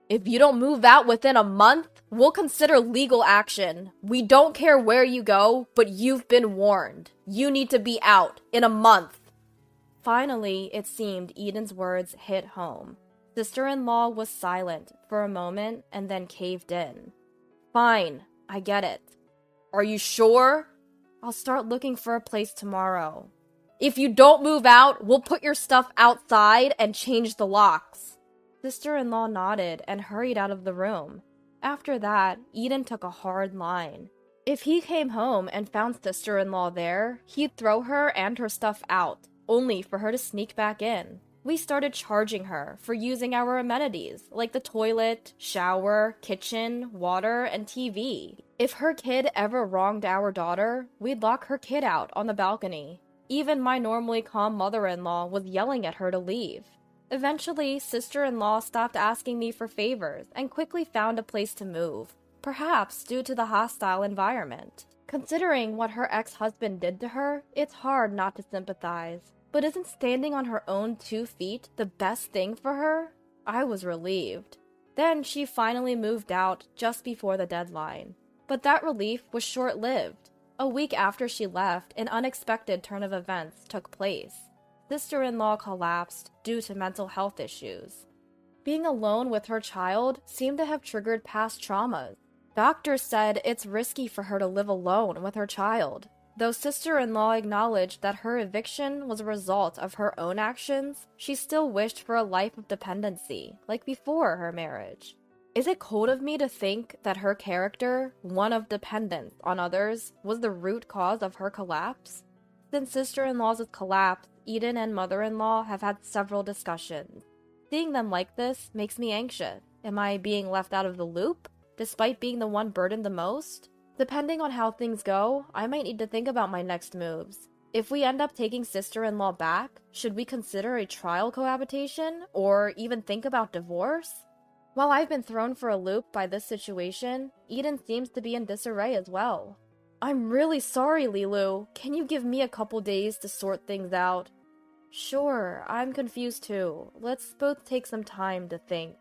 If you don't move out within a month, we'll consider legal action. We don't care where you go, but you've been warned. You need to be out in a month. Finally, it seemed Eden's words hit home. Sister-in-law was silent for a moment and then caved in. Fine, I get it. Are you sure? I'll start looking for a place tomorrow. If you don't move out, we'll put your stuff outside and change the locks. Sister-in-law nodded and hurried out of the room. After that, Eden took a hard line. If he came home and found sister-in-law there, he'd throw her and her stuff out, only for her to sneak back in. We started charging her for using our amenities, like the toilet, shower, kitchen, water, and TV. If her kid ever wronged our daughter, we'd lock her kid out on the balcony. Even my normally calm mother-in-law was yelling at her to leave. Eventually, sister-in-law stopped asking me for favors and quickly found a place to move, perhaps due to the hostile environment. Considering what her ex-husband did to her, it's hard not to sympathize. But isn't standing on her own 2 feet the best thing for her? I was relieved. Then she finally moved out just before the deadline. But that relief was short-lived. A week after she left, an unexpected turn of events took place. Sister-in-law collapsed due to mental health issues. Being alone with her child seemed to have triggered past traumas. Doctors said it's risky for her to live alone with her child. Though sister-in-law acknowledged that her eviction was a result of her own actions, she still wished for a life of dependency, like before her marriage. Is it cold of me to think that her character, one of dependence on others, was the root cause of her collapse? Since sister-in-law's collapse, Eden and mother-in-law have had several discussions. Seeing them like this makes me anxious. Am I being left out of the loop, despite being the one burdened the most? Depending on how things go, I might need to think about my next moves. If we end up taking sister-in-law back, should we consider a trial cohabitation, or even think about divorce? While I've been thrown for a loop by this situation, Eden seems to be in disarray as well. I'm really sorry, Lilu. Can you give me a couple days to sort things out? Sure, I'm confused too. Let's both take some time to think.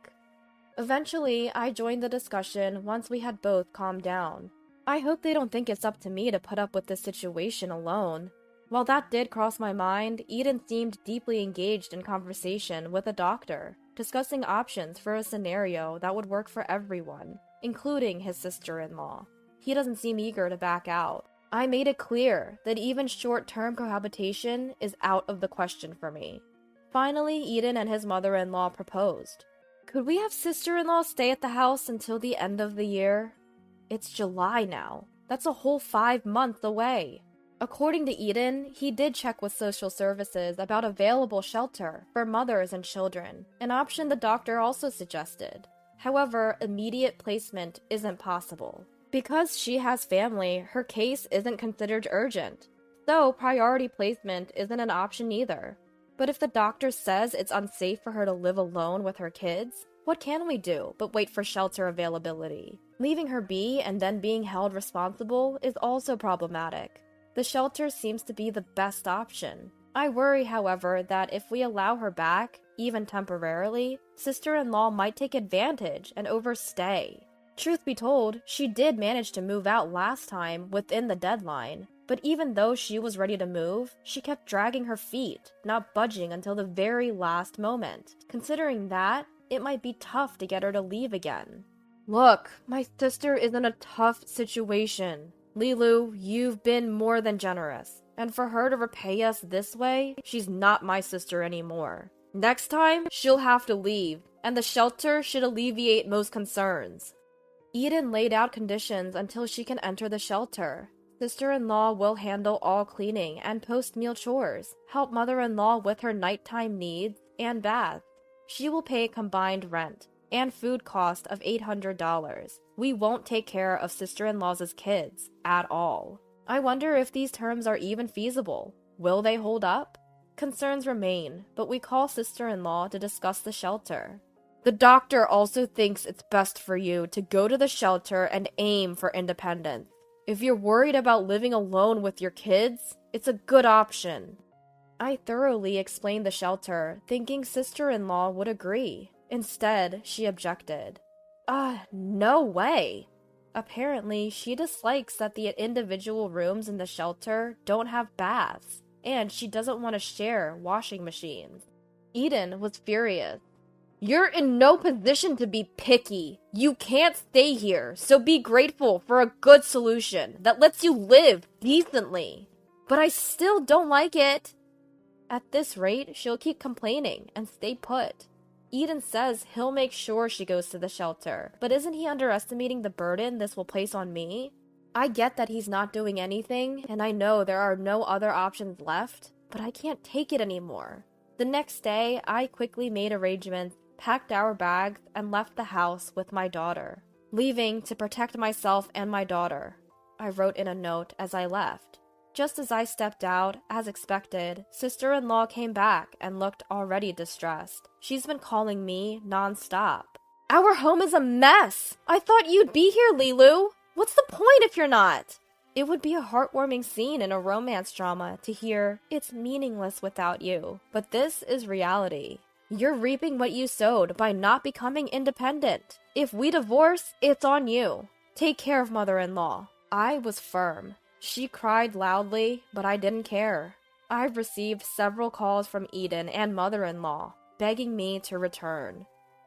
Eventually, I joined the discussion once we had both calmed down. I hope they don't think it's up to me to put up with this situation alone. While that did cross my mind, Eden seemed deeply engaged in conversation with a doctor, discussing options for a scenario that would work for everyone, including his sister-in-law. He doesn't seem eager to back out. I made it clear that even short-term cohabitation is out of the question for me. Finally, Eden and his mother-in-law proposed. Could we have sister-in-law stay at the house until the end of the year? It's July now. That's a whole 5 months away. According to Eden, he did check with social services about available shelter for mothers and children, an option the doctor also suggested. However, immediate placement isn't possible. Because she has family, her case isn't considered urgent, so priority placement isn't an option either. But if the doctor says it's unsafe for her to live alone with her kids, what can we do but wait for shelter availability? Leaving her be and then being held responsible is also problematic. The shelter seems to be the best option. I worry, however, that if we allow her back, even temporarily, sister-in-law might take advantage and overstay. Truth be told, she did manage to move out last time within the deadline, but even though she was ready to move, she kept dragging her feet, not budging until the very last moment. Considering that, it might be tough to get her to leave again. Look, my sister is in a tough situation. Lilu, you've been more than generous, and for her to repay us this way, she's not my sister anymore. Next time, she'll have to leave, and the shelter should alleviate most concerns. Eden laid out conditions until she can enter the shelter. Sister-in-law will handle all cleaning and post-meal chores, help mother-in-law with her nighttime needs and bath. She will pay combined rent and food cost of $800. We won't take care of sister-in-law's kids at all. I wonder if these terms are even feasible. Will they hold up? Concerns remain, but we call sister-in-law to discuss the shelter. The doctor also thinks it's best for you to go to the shelter and aim for independence. If you're worried about living alone with your kids, it's a good option. I thoroughly explained the shelter, thinking sister-in-law would agree. Instead, she objected. No way. Apparently, she dislikes that the individual rooms in the shelter don't have baths, and she doesn't want to share washing machines. Eden was furious. You're in no position to be picky. You can't stay here, so be grateful for a good solution that lets you live decently. But I still don't like it. At this rate, she'll keep complaining and stay put. Eden says he'll make sure she goes to the shelter, but isn't he underestimating the burden this will place on me? I get that he's not doing anything, and I know there are no other options left, but I can't take it anymore. The next day, I quickly made arrangements, packed our bags, and left the house with my daughter, leaving to protect myself and my daughter. I wrote in a note as I left. Just as I stepped out, as expected, sister-in-law came back and looked already distressed. She's been calling me non-stop. Our home is a mess! I thought you'd be here, Lilu! What's the point if you're not? It would be a heartwarming scene in a romance drama to hear, it's meaningless without you. But this is reality. You're reaping what you sowed by not becoming independent. If we divorce, it's on you. Take care of mother-in-law. I was firm. She cried loudly, but I didn't care. I've received several calls from Eden and mother-in-law, begging me to return.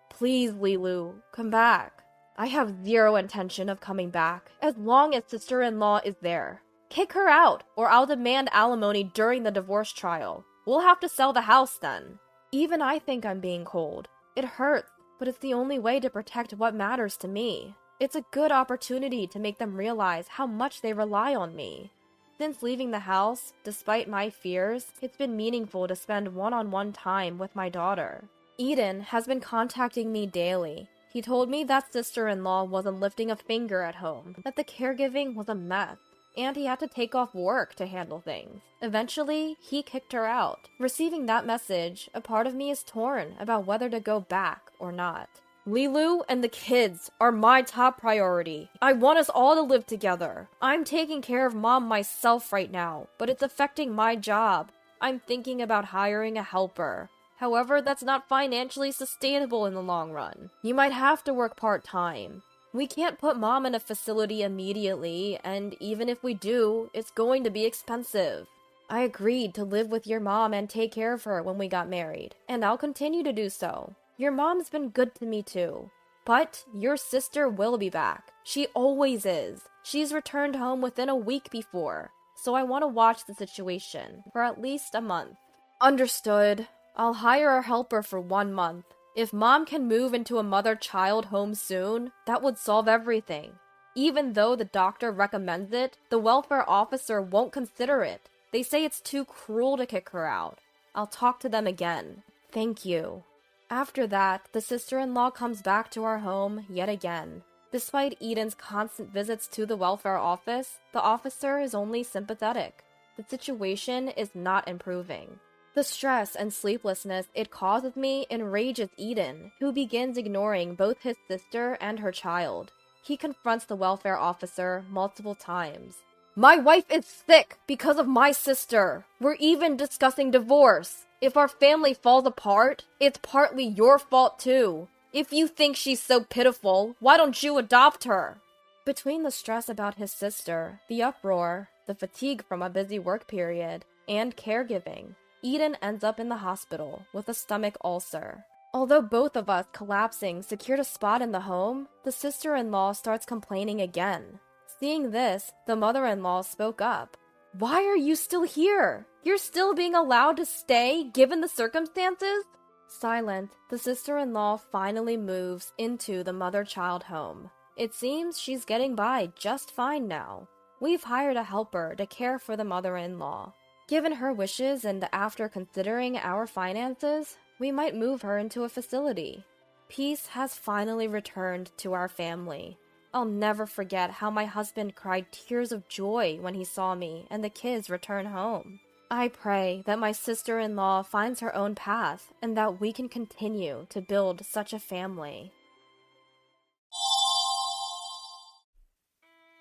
Please, Lilu, come back. I have zero intention of coming back, as long as sister-in-law is there. Kick her out, or I'll demand alimony during the divorce trial. We'll have to sell the house then. Even I think I'm being cold. It hurts, but it's the only way to protect what matters to me. It's a good opportunity to make them realize how much they rely on me. Since leaving the house, despite my fears, it's been meaningful to spend one-on-one time with my daughter. Eden has been contacting me daily. He told me that sister-in-law wasn't lifting a finger at home, that the caregiving was a mess, and he had to take off work to handle things. Eventually, he kicked her out. Receiving that message, a part of me is torn about whether to go back or not. Lilu and the kids are my top priority. I want us all to live together. I'm taking care of Mom myself right now, but it's affecting my job. I'm thinking about hiring a helper. However, that's not financially sustainable in the long run. You might have to work part-time. We can't put Mom in a facility immediately, and even if we do, it's going to be expensive. I agreed to live with your mom and take care of her when we got married, and I'll continue to do so. Your mom's been good to me too. But your sister will be back. She always is. She's returned home within a week before, so I want to watch the situation for at least a month. Understood. I'll hire a helper for 1 month. If Mom can move into a mother-child home soon, that would solve everything. Even though the doctor recommends it, the welfare officer won't consider it. They say it's too cruel to kick her out. I'll talk to them again. Thank you. After that, the sister-in-law comes back to our home yet again. Despite Eden's constant visits to the welfare office, the officer is only sympathetic. The situation is not improving. The stress and sleeplessness it causes me enrages Eden, who begins ignoring both his sister and her child. He confronts the welfare officer multiple times. My wife is sick because of my sister. We're even discussing divorce. If our family falls apart, it's partly your fault too. If you think she's so pitiful, why don't you adopt her? Between the stress about his sister, the uproar, the fatigue from a busy work period, and caregiving, Eden ends up in the hospital with a stomach ulcer. Although both of us collapsing secured a spot in the home, the sister-in-law starts complaining again. Seeing this, the mother-in-law spoke up. Why are you still here? You're still being allowed to stay, given the circumstances? Silent, the sister-in-law finally moves into the mother-child home. It seems she's getting by just fine now. We've hired a helper to care for the mother-in-law. Given her wishes and after considering our finances, we might move her into a facility. Peace has finally returned to our family. I'll never forget how my husband cried tears of joy when he saw me and the kids return home. I pray that my sister-in-law finds her own path and that we can continue to build such a family.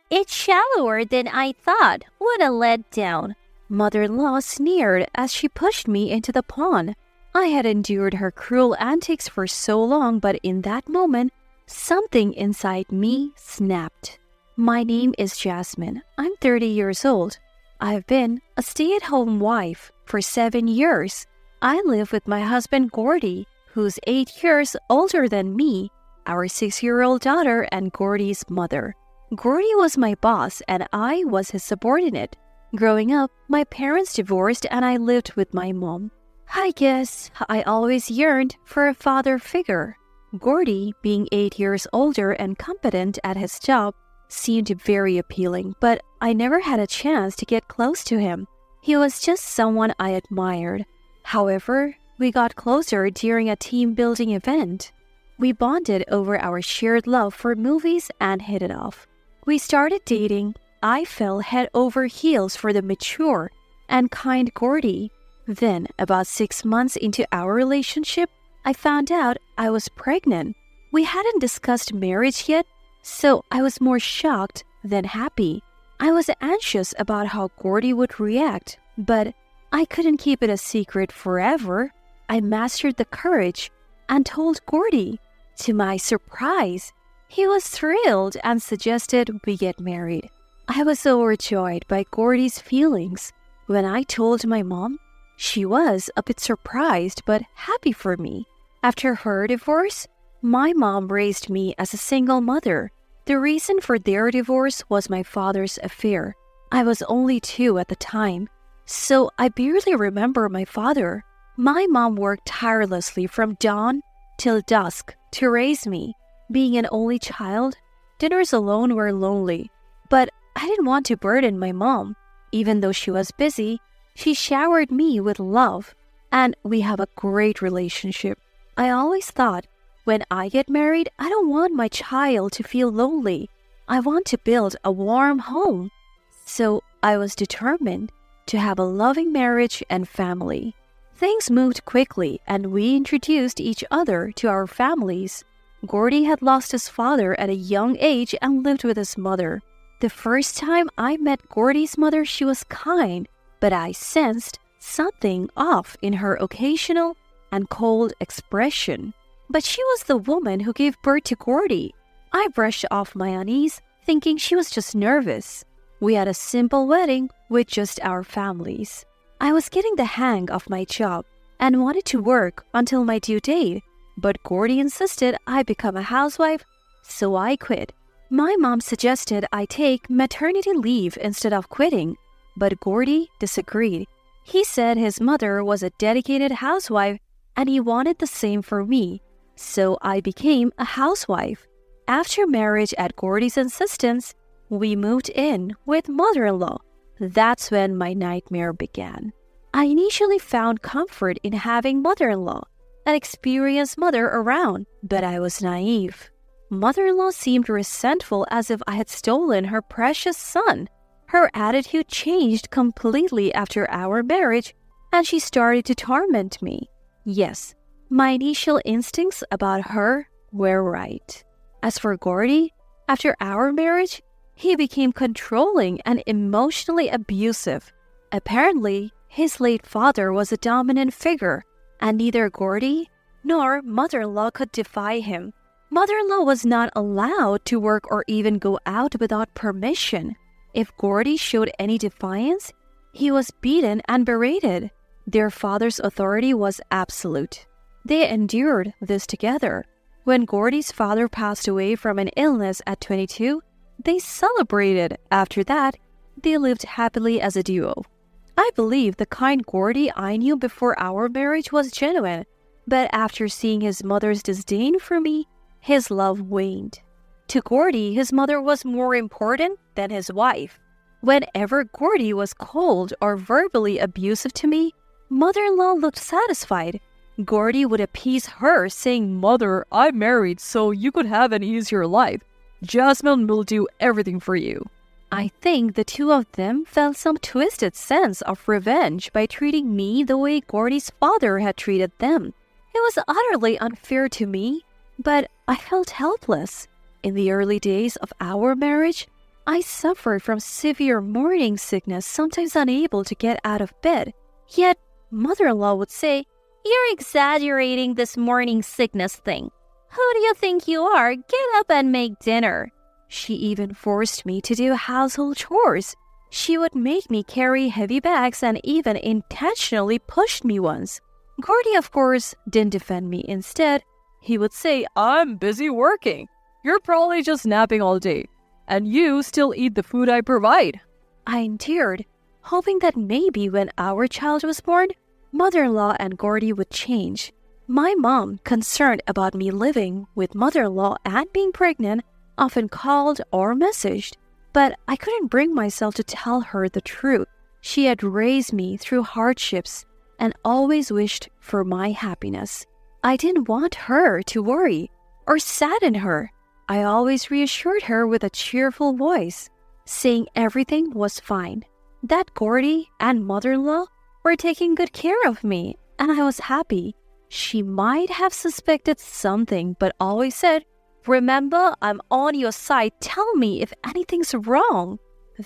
It's shallower than I thought. What a letdown. Mother-in-law sneered as she pushed me into the pond. I had endured her cruel antics for so long, but in that moment, something inside me snapped. My name is Jasmine. I'm 30 years old. I've been a stay-at-home wife for 7 years. I live with my husband Gordy, who's 8 years older than me, our 6-year-old daughter, and Gordy's mother. Gordy was my boss and I was his subordinate. Growing up, my parents divorced and I lived with my mom. I guess I always yearned for a father figure. Gordy, being 8 years older and competent at his job, seemed very appealing, but I never had a chance to get close to him. He was just someone I admired. However, we got closer during a team-building event. We bonded over our shared love for movies and hit it off. We started dating. I fell head over heels for the mature and kind Gordy. Then, about 6 months into our relationship, I found out I was pregnant. We hadn't discussed marriage yet, so I was more shocked than happy. I was anxious about how Gordy would react, but I couldn't keep it a secret forever. I mastered the courage and told Gordy. To my surprise, he was thrilled and suggested we get married. I was overjoyed by Gordy's feelings. When I told my mom, she was a bit surprised but happy for me. After her divorce, my mom raised me as a single mother. The reason for their divorce was my father's affair. I was only 2 at the time, so I barely remember my father. My mom worked tirelessly from dawn till dusk to raise me. Being an only child, dinners alone were lonely, but I didn't want to burden my mom. Even though she was busy, she showered me with love, and we have a great relationship. I always thought, when I get married, I don't want my child to feel lonely. I want to build a warm home. So I was determined to have a loving marriage and family. Things moved quickly, and we introduced each other to our families. Gordy had lost his father at a young age and lived with his mother. The first time I met Gordy's mother, she was kind, but I sensed something off in her occasional and cold expression. But she was the woman who gave birth to Gordy. I brushed off my unease, thinking she was just nervous. We had a simple wedding with just our families. I was getting the hang of my job and wanted to work until my due date, but Gordy insisted I become a housewife, so I quit. My mom suggested I take maternity leave instead of quitting, but Gordy disagreed. He said his mother was a dedicated housewife and he wanted the same for me, so I became a housewife. After marriage, at Gordy's insistence, we moved in with mother-in-law. That's when my nightmare began. I initially found comfort in having mother-in-law, an experienced mother around, but I was naive. Mother-in-law seemed resentful, as if I had stolen her precious son. Her attitude changed completely after our marriage, and she started to torment me. Yes, my initial instincts about her were right. As for Gordy, after our marriage, he became controlling and emotionally abusive. Apparently, his late father was a dominant figure, and neither Gordy nor mother-in-law could defy him. Mother-in-law was not allowed to work or even go out without permission. If Gordy showed any defiance, he was beaten and berated. Their father's authority was absolute. They endured this together. When Gordy's father passed away from an illness at 22, they celebrated. After that, they lived happily as a duo. I believe the kind Gordy I knew before our marriage was genuine, but after seeing his mother's disdain for me, his love waned. To Gordy, his mother was more important than his wife. Whenever Gordy was cold or verbally abusive to me, mother-in-law looked satisfied. Gordy would appease her, saying, "Mother, I'm married, so you could have an easier life. Jasmine will do everything for you." I think the two of them felt some twisted sense of revenge by treating me the way Gordy's father had treated them. It was utterly unfair to me, but I felt helpless. In the early days of our marriage, I suffered from severe morning sickness, sometimes unable to get out of bed. Yet, mother-in-law would say, "You're exaggerating this morning sickness thing. Who do you think you are? Get up and make dinner." She even forced me to do household chores. She would make me carry heavy bags and even intentionally pushed me once. Gordy, of course, didn't defend me. Instead, he would say, "I'm busy working. You're probably just napping all day. And you still eat the food I provide." I endured, hoping that maybe when our child was born, mother-in-law and Gordy would change. My mom, concerned about me living with mother-in-law and being pregnant, often called or messaged, but I couldn't bring myself to tell her the truth. She had raised me through hardships and always wished for my happiness. I didn't want her to worry or sadden her. I always reassured her with a cheerful voice, saying everything was fine, that Gordy and mother-in-law were taking good care of me, and I was happy. She might have suspected something, but always said, "Remember, I'm on your side. Tell me if anything's wrong."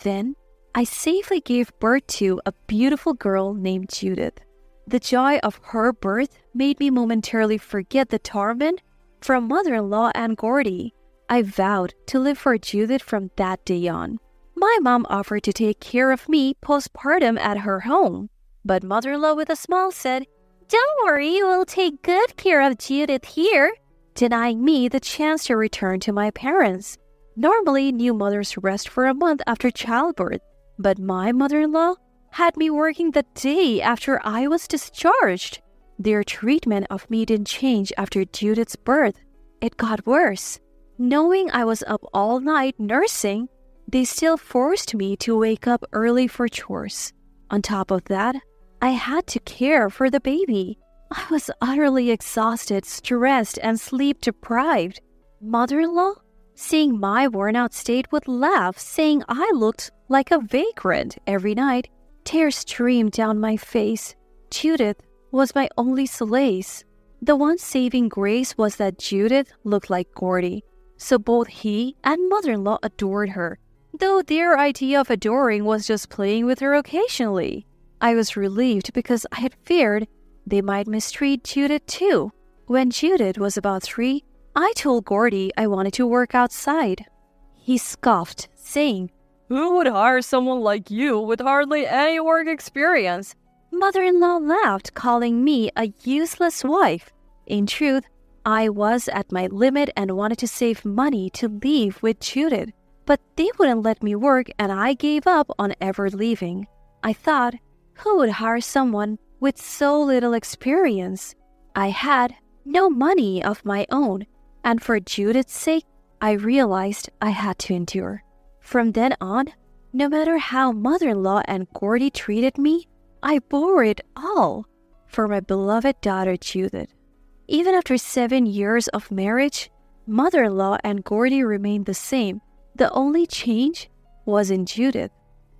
Then, I safely gave birth to a beautiful girl named Judith. The joy of her birth made me momentarily forget the torment from mother-in-law and Gordy. I vowed to live for Judith from that day on. My mom offered to take care of me postpartum at her home, but mother-in-law with a smile said, "Don't worry, we'll take good care of Judith here," denying me the chance to return to my parents. Normally, new mothers rest for a month after childbirth, But my mother-in-law had me working the day after I was discharged. Their treatment of me didn't change after Judith's birth. It got worse. Knowing I was up all night nursing, they still forced me to wake up early for chores. On top of that, I had to care for the baby. I was utterly exhausted, stressed, and sleep-deprived. Mother-in-law, seeing my worn-out state, would laugh, saying I looked like a vagrant every night. Tears streamed down my face. Judith was my only solace. The one saving grace was that Judith looked like Gordy, so both he and mother-in-law adored her, though their idea of adoring was just playing with her occasionally. I was relieved because I had feared they might mistreat Judith too. When Judith was about 3, I told Gordy I wanted to work outside. He scoffed, saying, "Who would hire someone like you with hardly any work experience?" Mother-in-law laughed, calling me a useless wife. In truth, I was at my limit and wanted to save money to leave with Judith, but they wouldn't let me work and I gave up on ever leaving. I thought, who would hire someone with so little experience? I had no money of my own, and for Judith's sake, I realized I had to endure. From then on, no matter how mother-in-law and Gordy treated me, I bore it all for my beloved daughter Judith. Even after 7 years of marriage, mother-in-law and Gordy remained the same. The only change was in Judith.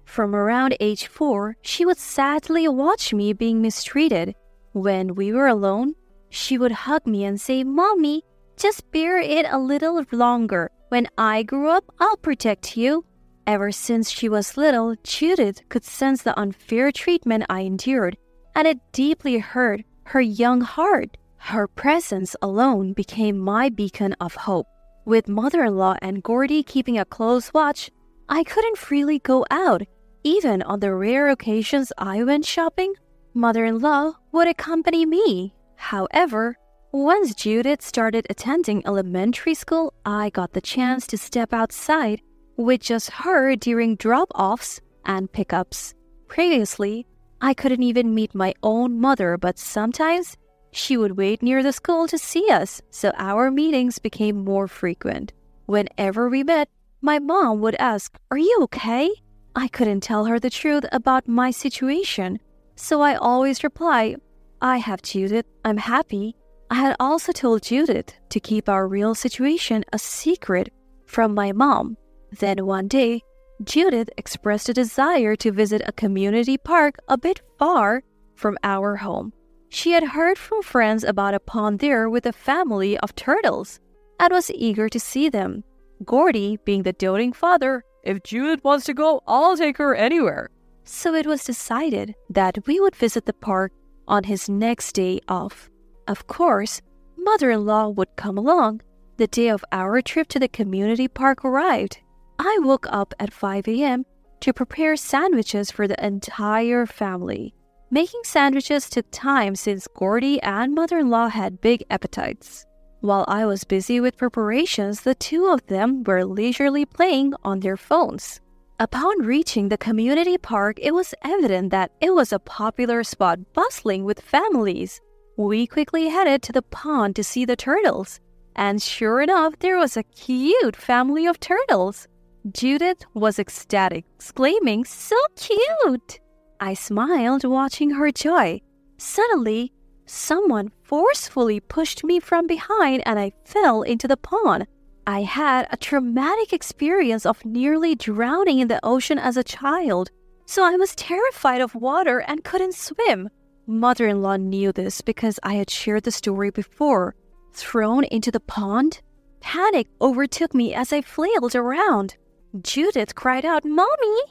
From around age 4, she would sadly watch me being mistreated. When we were alone, she would hug me and say, "Mommy, just bear it a little longer. When I grow up, I'll protect you." Ever since she was little, Judith could sense the unfair treatment I endured, and it deeply hurt her young heart. Her presence alone became my beacon of hope. With mother-in-law and Gordy keeping a close watch, I couldn't freely go out. Even on the rare occasions I went shopping, mother-in-law would accompany me. However, once Judith started attending elementary school, I got the chance to step outside with just her during drop-offs and pickups. Previously, I couldn't even meet my own mother, but sometimes she would wait near the school to see us, so our meetings became more frequent. Whenever we met, my mom would ask, "Are you okay?" I couldn't tell her the truth about my situation, so I always reply, "I have Judith, I'm happy." I had also told Judith to keep our real situation a secret from my mom. Then one day, Judith expressed a desire to visit a community park a bit far from our home. She had heard from friends about a pond there with a family of turtles and was eager to see them. Gordy, being the doting father, "If Judith wants to go, I'll take her anywhere." So it was decided that we would visit the park on his next day off. Of course, mother-in-law would come along. The day of our trip to the community park arrived. I woke up at 5 a.m. to prepare sandwiches for the entire family. Making sandwiches took time since Gordy and mother-in-law had big appetites. While I was busy with preparations, the two of them were leisurely playing on their phones. Upon reaching the community park, it was evident that it was a popular spot bustling with families. We quickly headed to the pond to see the turtles, and sure enough, there was a cute family of turtles. Judith was ecstatic, exclaiming, "So cute!" I smiled, watching her joy. Suddenly, someone forcefully pushed me from behind and I fell into the pond. I had a traumatic experience of nearly drowning in the ocean as a child, so I was terrified of water and couldn't swim. Mother-in-law knew this because I had shared the story before. Thrown into the pond, panic overtook me as I flailed around. Judith cried out, "Mommy!"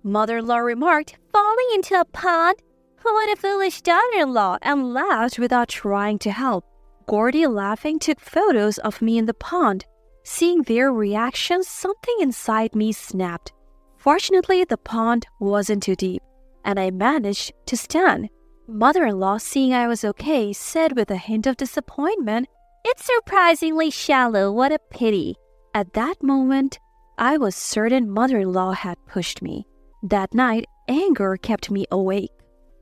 Mother-in-law remarked, "Falling into a pond? What a foolish daughter-in-law," and laughed without trying to help. Gordy, laughing, took photos of me in the pond. Seeing their reactions, something inside me snapped. Fortunately, the pond wasn't too deep, and I managed to stand. Mother-in-law, seeing I was okay, said with a hint of disappointment, "It's surprisingly shallow, what a pity." At that moment, I was certain mother-in-law had pushed me. That night, anger kept me awake.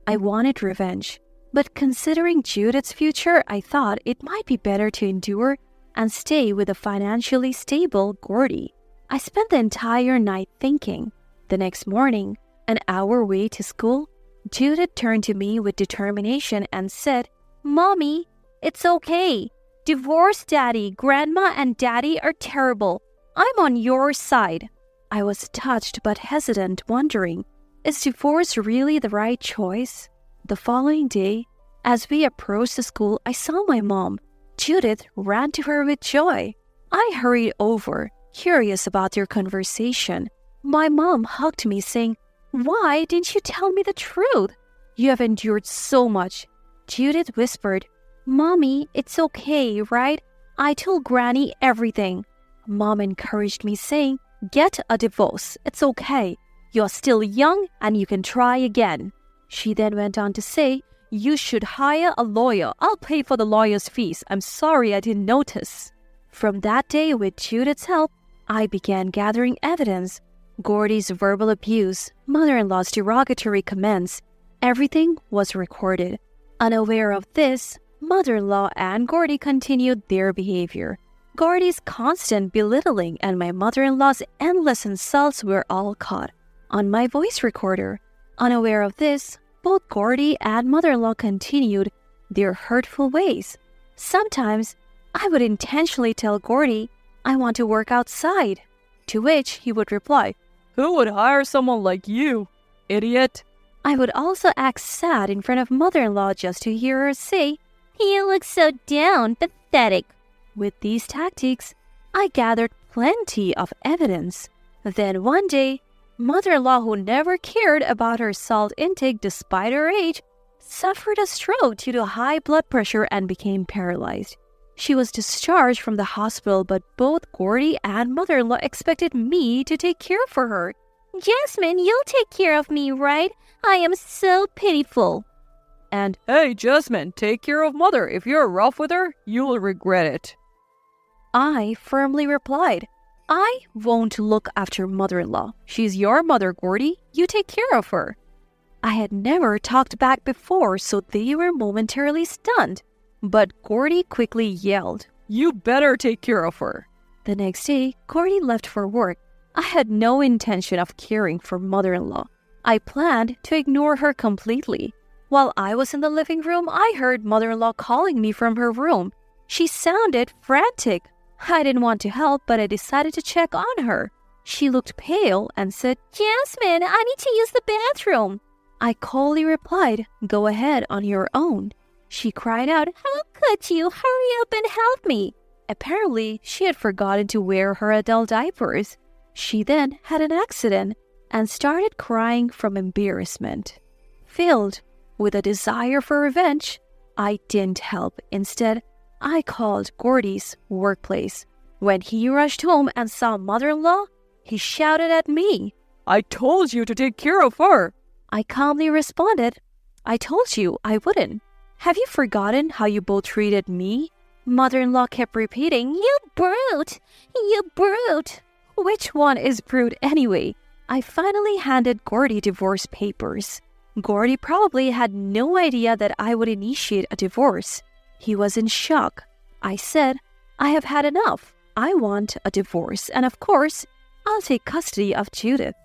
I wanted revenge, but considering Judith's future, I thought it might be better to endure and stay with a financially stable Gordy. I spent the entire night thinking. The next morning, an hour away to school, Judith turned to me with determination and said, "Mommy, it's okay. Divorce Daddy, Grandma, and Daddy are terrible. I'm on your side." I was touched but hesitant, wondering, is divorce really the right choice? The following day, as we approached the school, I saw my mom. Judith ran to her with joy. I hurried over, curious about their conversation. My mom hugged me, saying, "Why didn't you tell me the truth? You have endured so much." Judith whispered, "Mommy, it's okay, right? I told Granny everything." Mom encouraged me, saying, "Get a divorce. It's okay. You're still young and you can try again." She then went on to say, "You should hire a lawyer. I'll pay for the lawyer's fees. I'm sorry I didn't notice." From that day, with Judith's help, I began gathering evidence. Gordy's verbal abuse, mother-in-law's derogatory comments, everything was recorded. Unaware of this, mother-in-law and Gordy continued their behavior. Gordy's constant belittling and my mother-in-law's endless insults were all caught on my voice recorder. Unaware of this, both Gordy and mother-in-law continued their hurtful ways. Sometimes, I would intentionally tell Gordy, "I want to work outside," to which he would reply, "Who would hire someone like you, idiot?" I would also act sad in front of mother-in-law just to hear her say, "You look so down, pathetic." With these tactics, I gathered plenty of evidence. Then one day, mother-in-law, who never cared about her salt intake despite her age, suffered a stroke due to high blood pressure and became paralyzed. She was discharged from the hospital, but both Gordy and mother-in-law expected me to take care of her. "Jasmine, you'll take care of me, right? I am so pitiful." And, "Hey, Jasmine, take care of mother. If you're rough with her, you'll regret it." I firmly replied, "I won't look after mother-in-law. She's your mother, Gordy. You take care of her." I had never talked back before, so they were momentarily stunned. But Gordy quickly yelled, "You better take care of her." The next day, Gordy left for work. I had no intention of caring for mother-in-law. I planned to ignore her completely. While I was in the living room, I heard mother-in-law calling me from her room. She sounded frantic. I didn't want to help, but I decided to check on her. She looked pale and said, "Jasmine, I need to use the bathroom." I coldly replied, "Go ahead on your own." She cried out, "How could you? Hurry up and help me." Apparently, she had forgotten to wear her adult diapers. She then had an accident and started crying from embarrassment. Filled with a desire for revenge, I didn't help. Instead, I called Gordy's workplace. When he rushed home and saw mother-in-law, he shouted at me, "I told you to take care of her." I calmly responded, "I told you I wouldn't. Have you forgotten how you both treated me?" Mother-in-law kept repeating, "You brute! You brute!" Which one is brute anyway? I finally handed Gordy divorce papers. Gordy probably had no idea that I would initiate a divorce. He was in shock. I said, "I have had enough. I want a divorce, and of course, I'll take custody of Judith."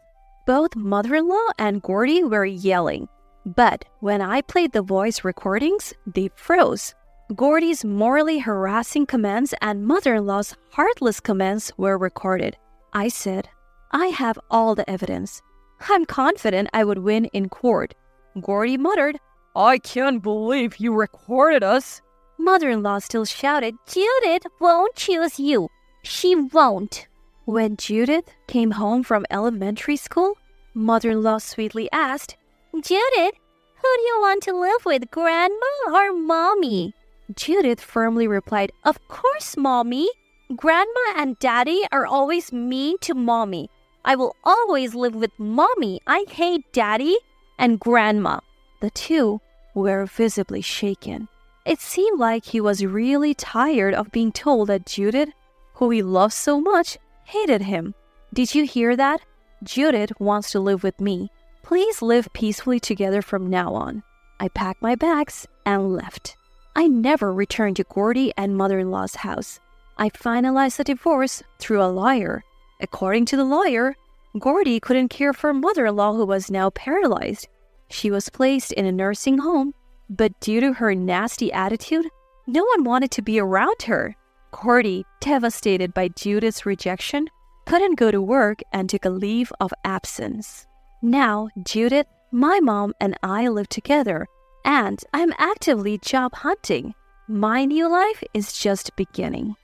Both mother-in-law and Gordy were yelling. But when I played the voice recordings, they froze. Gordy's morally harassing comments and mother-in-law's heartless comments were recorded. I said, "I have all the evidence. I'm confident I would win in court." Gordy muttered, "I can't believe you recorded us." Mother-in-law still shouted, "Judith won't choose you. She won't." When Judith came home from elementary school, mother-in-law sweetly asked, "Judith, who do you want to live with, Grandma or Mommy?" Judith firmly replied, "Of course, Mommy. Grandma and Daddy are always mean to Mommy. I will always live with Mommy. I hate Daddy and Grandma." The two were visibly shaken. It seemed like he was really tired of being told that Judith, who he loved so much, hated him. Did you hear that? Judith wants to live with me. Please live peacefully together from now on. I packed my bags and left. I never returned to Gordy and mother-in-law's house. I finalized the divorce through a lawyer. According to the lawyer, Gordy couldn't care for mother-in-law who was now paralyzed. She was placed in a nursing home, but due to her nasty attitude, no one wanted to be around her. Gordy, devastated by Judith's rejection, couldn't go to work and took a leave of absence. Now, Judith, my mom, and I live together, and I'm actively job hunting. My new life is just beginning.